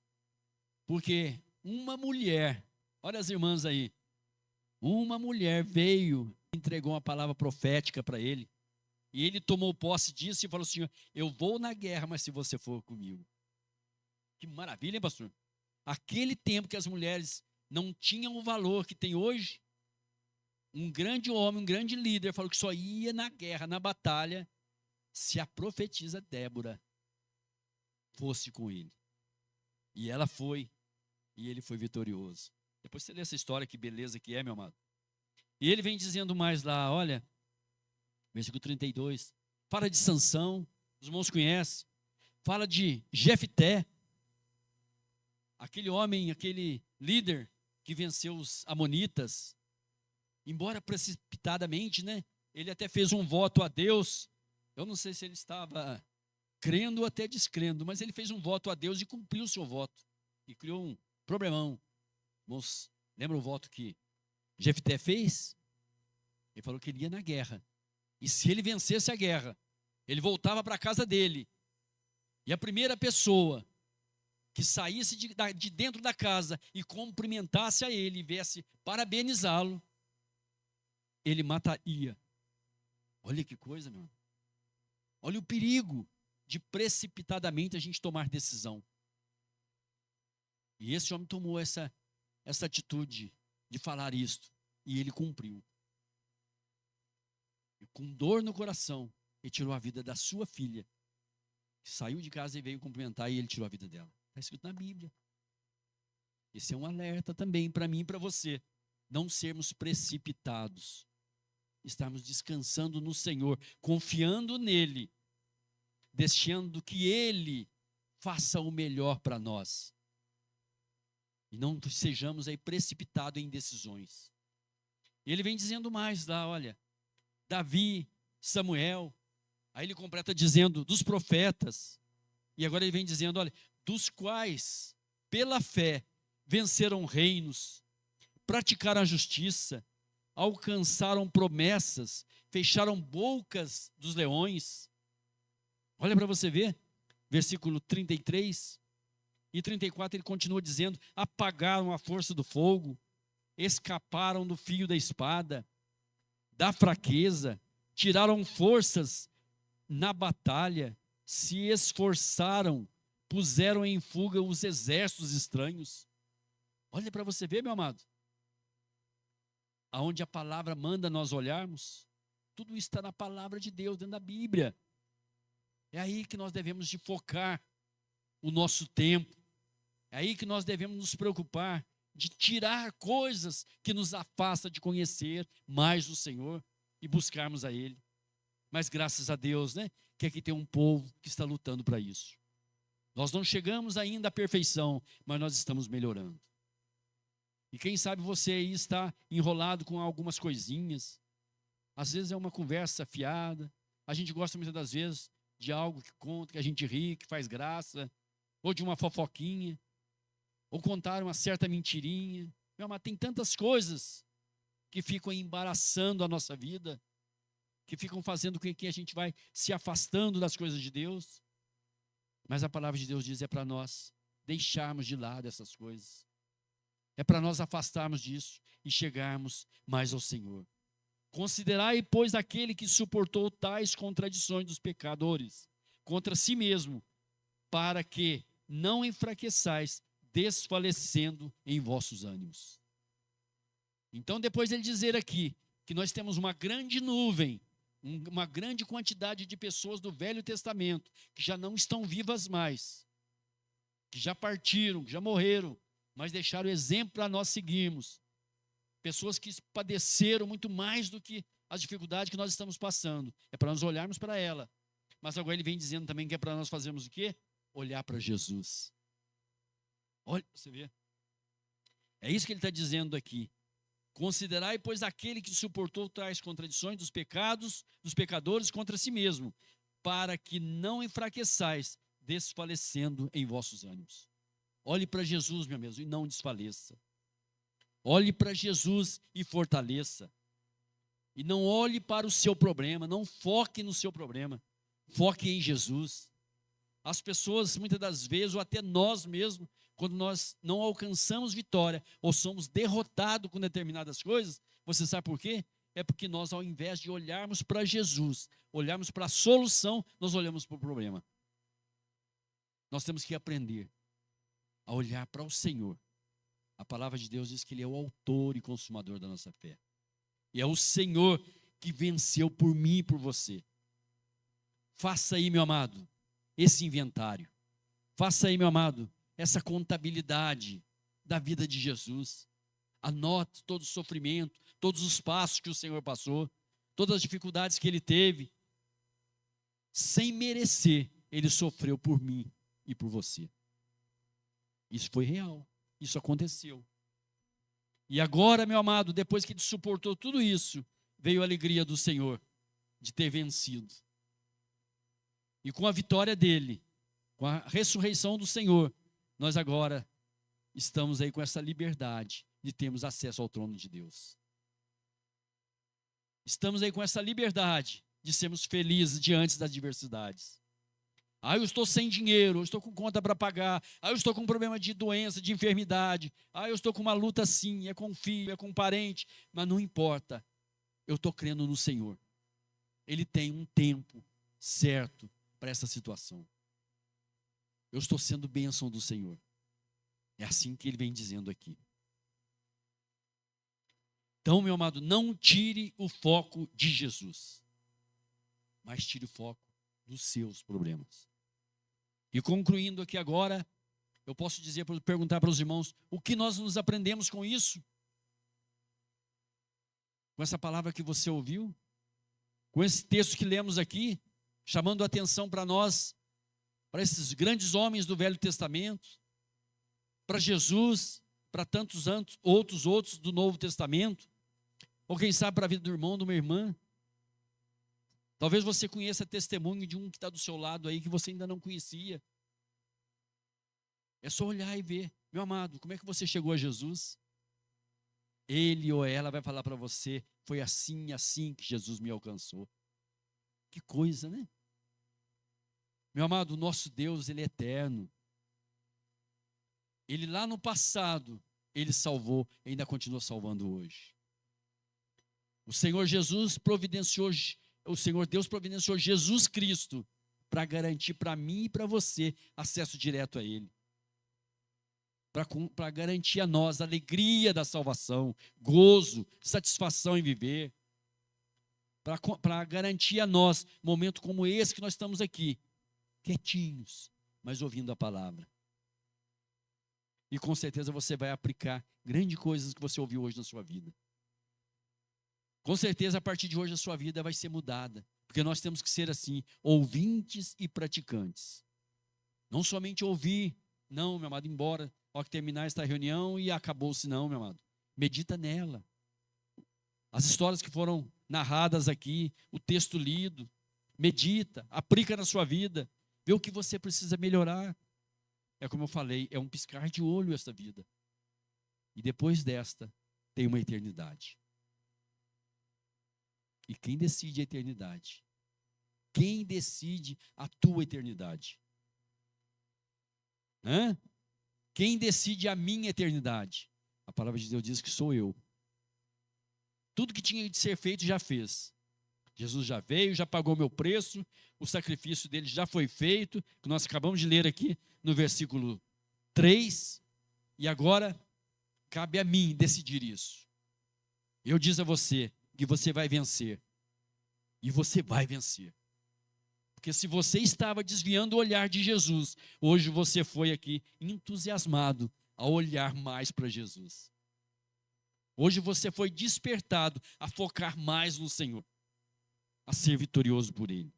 Porque uma mulher, olha as irmãs aí, uma mulher veio, entregou uma palavra profética para ele. E ele tomou posse disso e falou assim, eu vou na guerra, mas se você for comigo. Que maravilha, hein, pastor? Aquele tempo que as mulheres não tinham o valor que tem hoje, um grande homem, um grande líder, falou que só ia na guerra, na batalha, se a profetisa Débora fosse com ele. E ela foi, e ele foi vitorioso. Depois você lê essa história, que beleza que é, meu amado. E ele vem dizendo mais lá, olha, versículo 32, fala de Sansão, os irmãos conhecem, fala de Jefté, aquele homem, aquele líder que venceu os amonitas, embora precipitadamente, né? Ele até fez um voto a Deus. Eu não sei se ele estava crendo ou até descrendo, mas ele fez um voto a Deus e cumpriu o seu voto. E criou um problemão. Irmãos, lembra o voto que Jefté fez? Ele falou que ele ia na guerra. E se ele vencesse a guerra, ele voltava para a casa dele. E a primeira pessoa que saísse de dentro da casa e cumprimentasse a ele e viesse parabenizá-lo, ele mataria. Olha que coisa, meu irmão. Olha o perigo de precipitadamente a gente tomar decisão. E esse homem tomou essa atitude de falar isto. E ele cumpriu. E com dor no coração, ele tirou a vida da sua filha, que saiu de casa e veio cumprimentar, e ele tirou a vida dela. Está escrito na Bíblia. Esse é um alerta também para mim e para você. Não sermos precipitados. Estarmos descansando no Senhor, confiando nele, deixando que ele faça o melhor para nós. E não sejamos aí precipitados em decisões. E ele vem dizendo mais lá, olha, Davi, Samuel, aí ele completa dizendo dos profetas, e agora ele vem dizendo, olha, dos quais, pela fé, venceram reinos, praticaram a justiça, alcançaram promessas, fecharam bocas dos leões. Olha para você ver, versículo 33 e 34, ele continua dizendo, apagaram a força do fogo, escaparam do fio da espada, da fraqueza, tiraram forças na batalha, se esforçaram, puseram em fuga os exércitos estranhos. Olha para você ver, meu amado. Aonde a palavra manda nós olharmos, tudo isso está na palavra de Deus, dentro da Bíblia. É aí que nós devemos de focar o nosso tempo. É aí que nós devemos nos preocupar de tirar coisas que nos afastam de conhecer mais o Senhor e buscarmos a Ele. Mas graças a Deus, né, que aqui tem um povo que está lutando para isso. Nós não chegamos ainda à perfeição, mas nós estamos melhorando. E quem sabe você aí está enrolado com algumas coisinhas. Às vezes é uma conversa fiada. A gente gosta muitas das vezes de algo que conta, que a gente ri, que faz graça. Ou de uma fofoquinha. Ou contar uma certa mentirinha. Meu amado, tem tantas coisas que ficam embaraçando a nossa vida, que ficam fazendo com que a gente vai se afastando das coisas de Deus. Mas a palavra de Deus diz, é para nós deixarmos de lado essas coisas. É para nós afastarmos disso e chegarmos mais ao Senhor. Considerai, pois, aquele que suportou tais contradições dos pecadores contra si mesmo, para que não enfraqueçais, desfalecendo em vossos ânimos. Então, depois de ele dizer aqui que nós temos uma grande nuvem, uma grande quantidade de pessoas do Velho Testamento que já não estão vivas mais, que já partiram, que já morreram, mas deixaram exemplo para nós seguirmos. Pessoas que padeceram muito mais do que as dificuldades que nós estamos passando. É para nós olharmos para ela. Mas agora ele vem dizendo também que é para nós fazermos o quê? Olhar para Jesus. Olha, você vê? É isso que ele está dizendo aqui. Considerai, pois, aquele que suportou tais contradições dos pecados, dos pecadores contra si mesmo, para que não enfraqueçais, desfalecendo em vossos ânimos. Olhe para Jesus, meu amigo, e não desfaleça. Olhe para Jesus e fortaleça. E não olhe para o seu problema, não foque no seu problema. Foque em Jesus. As pessoas, muitas das vezes, ou até nós mesmos, quando nós não alcançamos vitória, ou somos derrotados com determinadas coisas, você sabe por quê? É porque nós, ao invés de olharmos para Jesus, olharmos para a solução, nós olhamos para o problema. Nós temos que aprender a olhar para o Senhor. A palavra de Deus diz que Ele é o autor e consumador da nossa fé. E é o Senhor que venceu por mim e por você. Faça aí, meu amado, esse inventário. Faça aí, meu amado, essa contabilidade da vida de Jesus. Anote todo o sofrimento, todos os passos que o Senhor passou, todas as dificuldades que Ele teve. Sem merecer, Ele sofreu por mim e por você. Isso foi real. Isso aconteceu. E agora, meu amado, depois que ele suportou tudo isso, veio a alegria do Senhor de ter vencido. E com a vitória dele, com a ressurreição do Senhor, nós agora estamos aí com essa liberdade de termos acesso ao trono de Deus. Estamos aí com essa liberdade de sermos felizes diante das adversidades. Eu estou sem dinheiro, eu estou com conta para pagar, eu estou com um problema de doença, de enfermidade, eu estou com uma luta assim, é com um filho, é com um parente, mas não importa, eu estou crendo no Senhor. Ele tem um tempo certo para essa situação. Eu estou sendo bênção do Senhor. É assim que ele vem dizendo aqui. Então, meu amado, não tire o foco de Jesus, mas tire o foco dos seus problemas. E concluindo aqui agora, eu posso perguntar para os irmãos, o que nós nos aprendemos com isso? Com essa palavra que você ouviu? Com esse texto que lemos aqui, chamando a atenção para nós, para esses grandes homens do Velho Testamento, para Jesus, para tantos outros do Novo Testamento, ou quem sabe para a vida do irmão, de uma irmã. Talvez você conheça testemunho de um que está do seu lado aí, que você ainda não conhecia. É só olhar e ver. Meu amado, como é que você chegou a Jesus? Ele ou ela vai falar para você, foi assim, assim que Jesus me alcançou. Que coisa, né? Meu amado, o nosso Deus, Ele é eterno. Ele lá no passado, Ele salvou e ainda continua salvando hoje. O Senhor Jesus providenciou, o Senhor Deus providenciou Jesus Cristo para garantir para mim e para você acesso direto a Ele. Para garantir a nós a alegria da salvação, gozo, satisfação em viver. Para garantir a nós momento como esse que nós estamos aqui, quietinhos, mas ouvindo a palavra. E com certeza você vai aplicar grandes coisas que você ouviu hoje na sua vida. Com certeza, a partir de hoje, a sua vida vai ser mudada. Porque nós temos que ser assim, ouvintes e praticantes. Não somente ouvir, não, meu amado, embora, ao que terminar esta reunião e acabou-se, não, meu amado. Medita nela. As histórias que foram narradas aqui, o texto lido, medita, aplica na sua vida, vê o que você precisa melhorar. É como eu falei, é um piscar de olho essa vida. E depois desta, tem uma eternidade. E quem decide a eternidade? Quem decide a tua eternidade? Hã? Quem decide a minha eternidade? A palavra de Deus diz que sou eu. Tudo que tinha de ser feito já fez. Jesus já veio, já pagou meu preço, o sacrifício dele já foi feito, que nós acabamos de ler aqui no versículo 3, e agora cabe a mim decidir isso. Eu digo a você que você vai vencer, e você vai vencer. Porque se você estava desviando o olhar de Jesus, hoje você foi aqui entusiasmado a olhar mais para Jesus. Hoje você foi despertado a focar mais no Senhor, a ser vitorioso por Ele.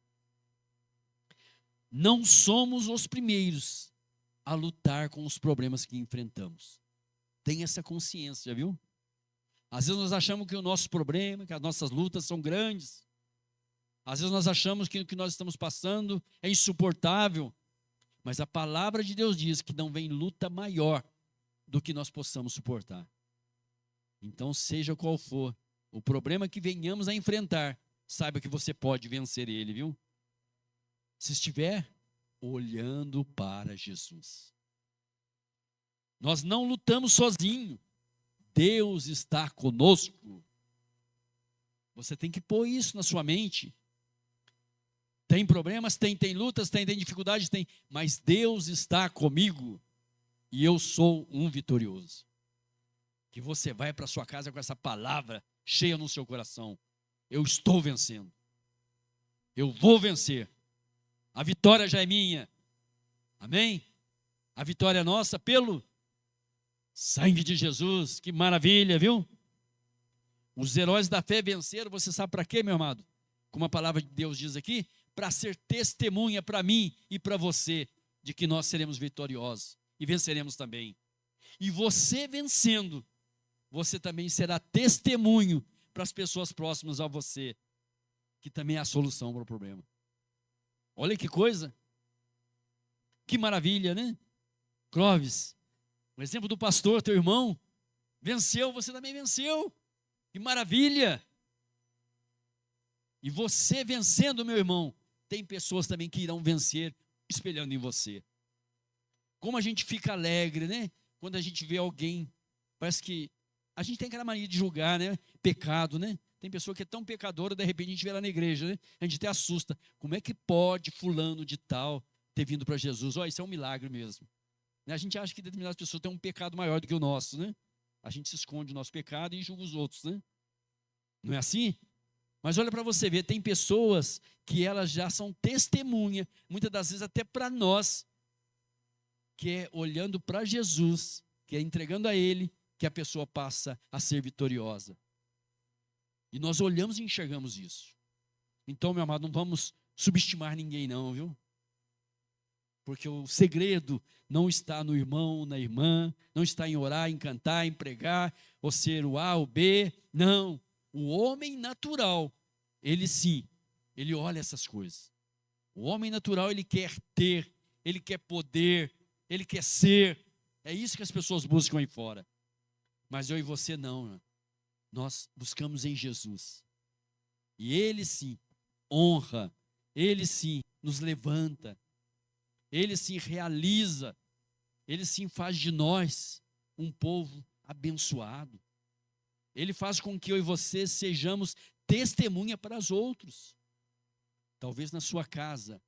Não somos os primeiros a lutar com os problemas que enfrentamos. Tenha essa consciência, já viu? Às vezes nós achamos que o nosso problema, que as nossas lutas são grandes. Às vezes nós achamos que o que nós estamos passando é insuportável. Mas a palavra de Deus diz que não vem luta maior do que nós possamos suportar. Então, seja qual for o problema que venhamos a enfrentar, saiba que você pode vencer ele, viu? Se estiver olhando para Jesus. Nós não lutamos sozinho. Deus está conosco. Você tem que pôr isso na sua mente. Tem problemas, tem lutas, tem dificuldades, tem, mas Deus está comigo e eu sou um vitorioso. Que você vai para sua casa com essa palavra cheia no seu coração. Eu estou vencendo. Eu vou vencer. A vitória já é minha. Amém? A vitória é nossa pelo sangue de Jesus. Que maravilha, viu? Os heróis da fé venceram, você sabe para quê, meu amado? Como a palavra de Deus diz aqui, para ser testemunha para mim e para você de que nós seremos vitoriosos e venceremos também. E você vencendo, você também será testemunho para as pessoas próximas a você, que também é a solução para o problema. Olha que coisa, que maravilha, né? Clóvis, o exemplo do pastor, teu irmão, venceu, você também venceu, que maravilha! E você vencendo, meu irmão, tem pessoas também que irão vencer, espelhando em você. Como a gente fica alegre, né? Quando a gente vê alguém, parece que a gente tem aquela mania de julgar, né? Pecado, né? Tem pessoa que é tão pecadora, de repente a gente vê ela na igreja, né? A gente até assusta. Como é que pode fulano de tal ter vindo para Jesus? Isso é um milagre mesmo. A gente acha que determinadas pessoas têm um pecado maior do que o nosso, né? A gente se esconde o nosso pecado e julga os outros, né? Não é assim? Mas olha para você ver, tem pessoas que elas já são testemunha, muitas das vezes até para nós, que é olhando para Jesus, que é entregando a Ele, que a pessoa passa a ser vitoriosa. E nós olhamos e enxergamos isso. Então, meu amado, não vamos subestimar ninguém não, viu? Porque o segredo não está no irmão, na irmã, não está em orar, em cantar, em pregar, ou ser o A ou B, não. O homem natural, ele sim, ele olha essas coisas. O homem natural, ele quer ter, ele quer poder, ele quer ser. É isso que as pessoas buscam aí fora. Mas eu e você não. Nós buscamos em Jesus. E Ele sim honra, Ele sim nos levanta, Ele sim realiza, Ele sim faz de nós um povo abençoado. Ele faz com que eu e você sejamos testemunha para os outros. Talvez na sua casa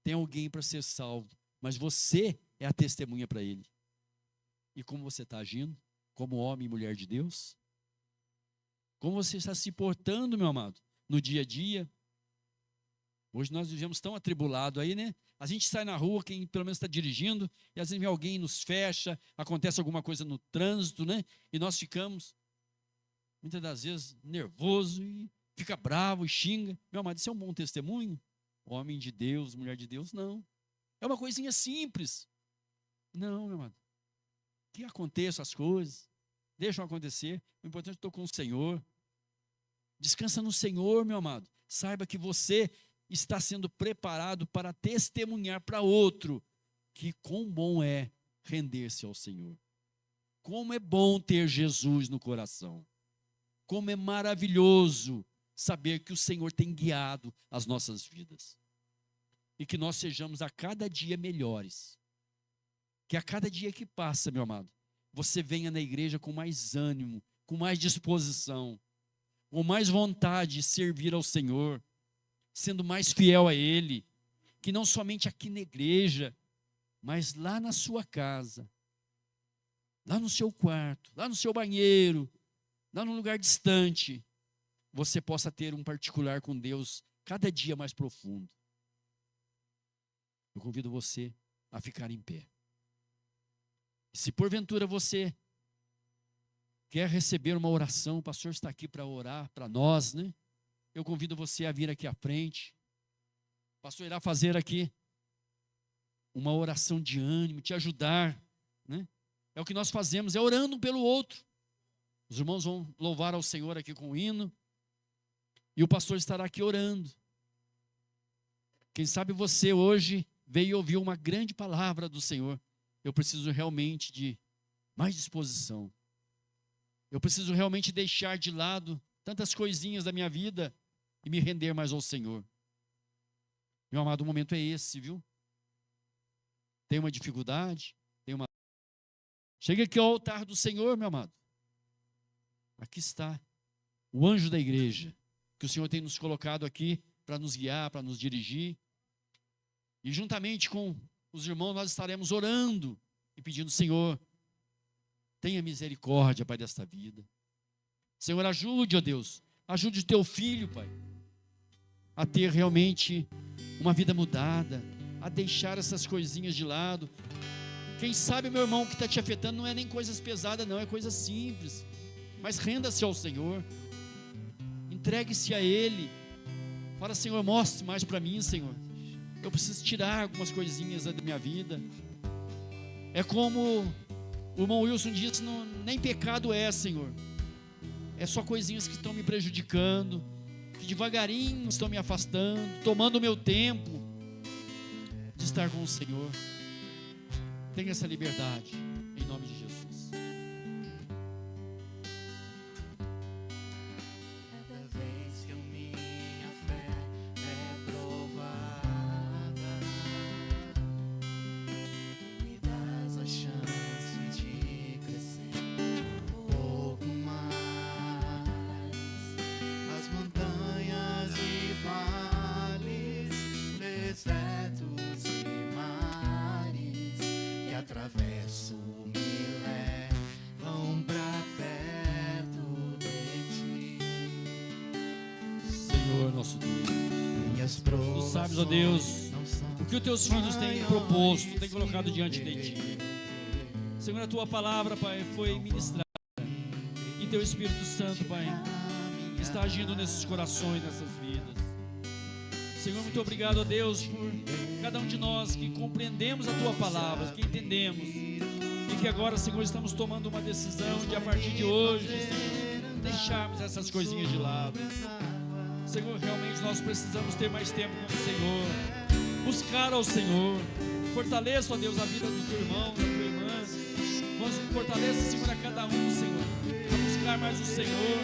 tenha alguém para ser salvo, mas você é a testemunha para ele. E como você está agindo? Como homem e mulher de Deus? Como você está se portando, meu amado, no dia a dia? Hoje nós vivemos tão atribulado aí, né? A gente sai na rua, quem pelo menos está dirigindo, e às vezes vem alguém nos fecha, acontece alguma coisa no trânsito, né? E nós ficamos, muitas das vezes, nervoso e fica bravo e xinga. Meu amado, isso é um bom testemunho? Homem de Deus, mulher de Deus, não. É uma coisinha simples. Não, meu amado. Que aconteçam as coisas, deixam acontecer. O importante é que estou com o Senhor. Descansa no Senhor, meu amado. Saiba que você está sendo preparado para testemunhar para outro que quão bom é render-se ao Senhor. Como é bom ter Jesus no coração. Como é maravilhoso saber que o Senhor tem guiado as nossas vidas. E que nós sejamos a cada dia melhores. Que a cada dia que passa, meu amado, você venha na igreja com mais ânimo, com mais disposição, com mais vontade de servir ao Senhor, sendo mais fiel a Ele, que não somente aqui na igreja, mas lá na sua casa, lá no seu quarto, lá no seu banheiro, lá num lugar distante, você possa ter um particular com Deus cada dia mais profundo. Eu convido você a ficar em pé. Se porventura você quer receber uma oração, o pastor está aqui para orar para nós, né? Eu convido você a vir aqui à frente. O pastor irá fazer aqui uma oração de ânimo, te ajudar, né? É o que nós fazemos, é orando um pelo outro. Os irmãos vão louvar ao Senhor aqui com o hino, e o pastor estará aqui orando. Quem sabe você hoje veio ouvir uma grande palavra do Senhor. Eu preciso realmente de mais disposição. Eu preciso realmente deixar de lado tantas coisinhas da minha vida e me render mais ao Senhor. Meu amado, o momento é esse, viu? Tem uma dificuldade, chega aqui ao altar do Senhor, meu amado. Aqui está o anjo da igreja, que o Senhor tem nos colocado aqui para nos guiar, para nos dirigir. E juntamente com os irmãos nós estaremos orando e pedindo: Senhor, tenha misericórdia, Pai, desta vida. Senhor, ajude, ó Deus, ajude o teu filho, Pai, a ter realmente uma vida mudada, a deixar essas coisinhas de lado. Quem sabe, meu irmão, o que está te afetando não é nem coisas pesadas, não, é coisa simples. Mas renda-se ao Senhor, entregue-se a Ele. Fala: Senhor, mostre mais para mim, Senhor. Eu preciso tirar algumas coisinhas da minha vida. É como o irmão Wilson disse: não, nem pecado é, Senhor. É só coisinhas que estão me prejudicando, que devagarinho estão me afastando, tomando o meu tempo de estar com o Senhor. Tenha essa liberdade, em nome de Jesus. Cada vez que a minha fé é provada, me dás a chance de crescer um pouco mais. As montanhas e vales, desertos e mares que atravesso me levam pra perto de ti. Senhor, nosso Deus, Minhas Tu sabes, ó Deus, provações não são o que os teus filhos têm proposto, têm colocado diante de Ti. Senhor, a Tua palavra, Pai, foi ministrada, e Teu Espírito Santo, Pai, está agindo nesses corações, nessas vidas. Senhor, muito obrigado, ó Deus, por cada um de nós que compreendemos a Tua palavra, que entendemos, e que agora, Senhor, estamos tomando uma decisão de, a partir de hoje, Senhor, deixarmos essas coisinhas de lado. Senhor, realmente nós precisamos ter mais tempo com o Senhor, buscar ao Senhor. Fortaleça, ó Deus, a vida do teu irmão, da tua irmã. Fortaleça, Senhor, a cada um, Senhor, a buscar mais o Senhor,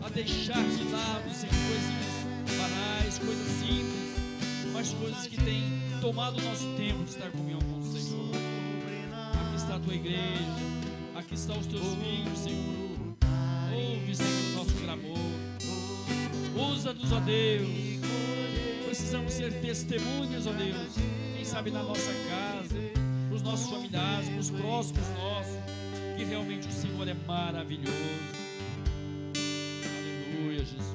a deixar de lado, Senhor, coisinhas banais, coisas simples, mas coisas que têm tomado o nosso tempo de estar em comunhão com o Senhor. Aqui está a tua igreja, aqui estão os teus filhos, Senhor. Ouve, Senhor, o nosso clamor. Usa-nos, ó Deus. Precisamos ser testemunhas, ó Deus. Quem sabe na nossa casa, para os nossos familiares, para os próximos nossos, que realmente o Senhor é maravilhoso. Aleluia, Jesus.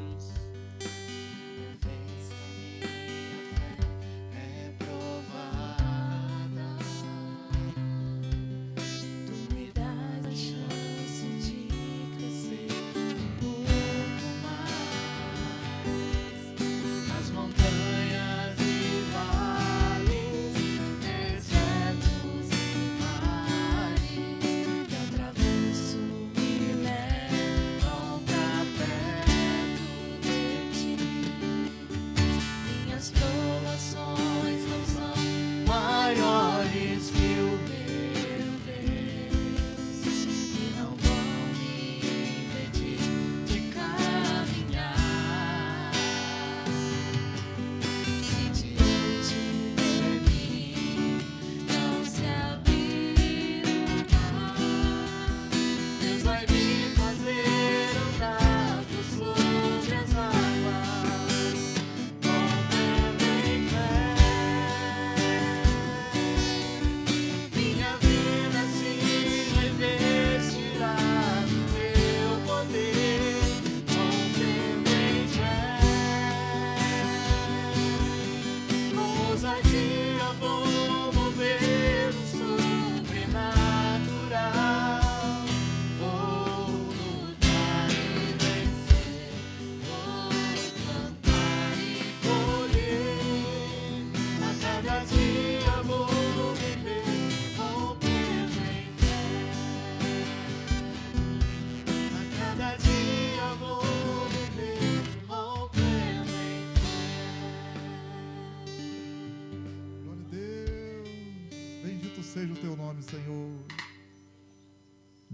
é provada, tu me dás a chance de crescer um pouco mais. As montanhas e vales, desertos e mares que atravesso me levam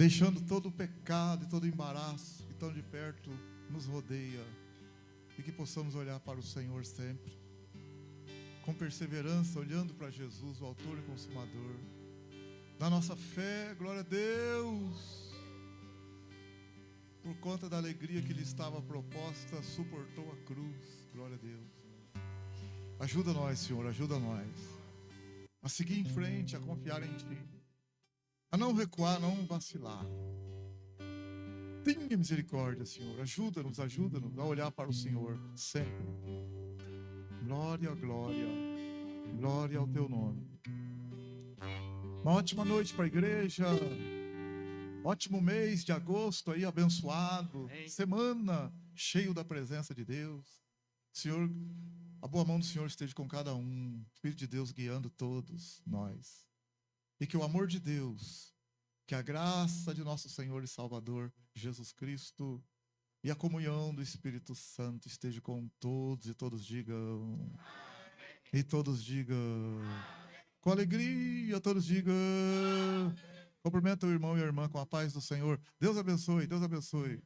deixando todo o pecado e todo o embaraço que tão de perto nos rodeia, e que possamos olhar para o Senhor sempre, com perseverança, olhando para Jesus, o autor e consumador da nossa fé. Glória a Deus. Por conta da alegria que lhe estava proposta, suportou a cruz. Glória a Deus. Ajuda nós, Senhor, ajuda nós a seguir em frente, a confiar em Ti, a não recuar, a não vacilar. Tenha misericórdia, Senhor. Ajuda-nos a olhar para o Senhor sempre. Glória, glória, glória ao Teu nome. Uma ótima noite para a igreja. Ótimo mês de agosto aí, abençoado. Semana cheio da presença de Deus. Senhor, a boa mão do Senhor esteja com cada um. Espírito de Deus guiando todos nós. E que o amor de Deus, que a graça de nosso Senhor e Salvador Jesus Cristo e a comunhão do Espírito Santo esteja com todos, e todos digam. E todos digam. Com alegria, todos digam. Cumprimenta o irmão e a irmã com a paz do Senhor. Deus abençoe, Deus abençoe.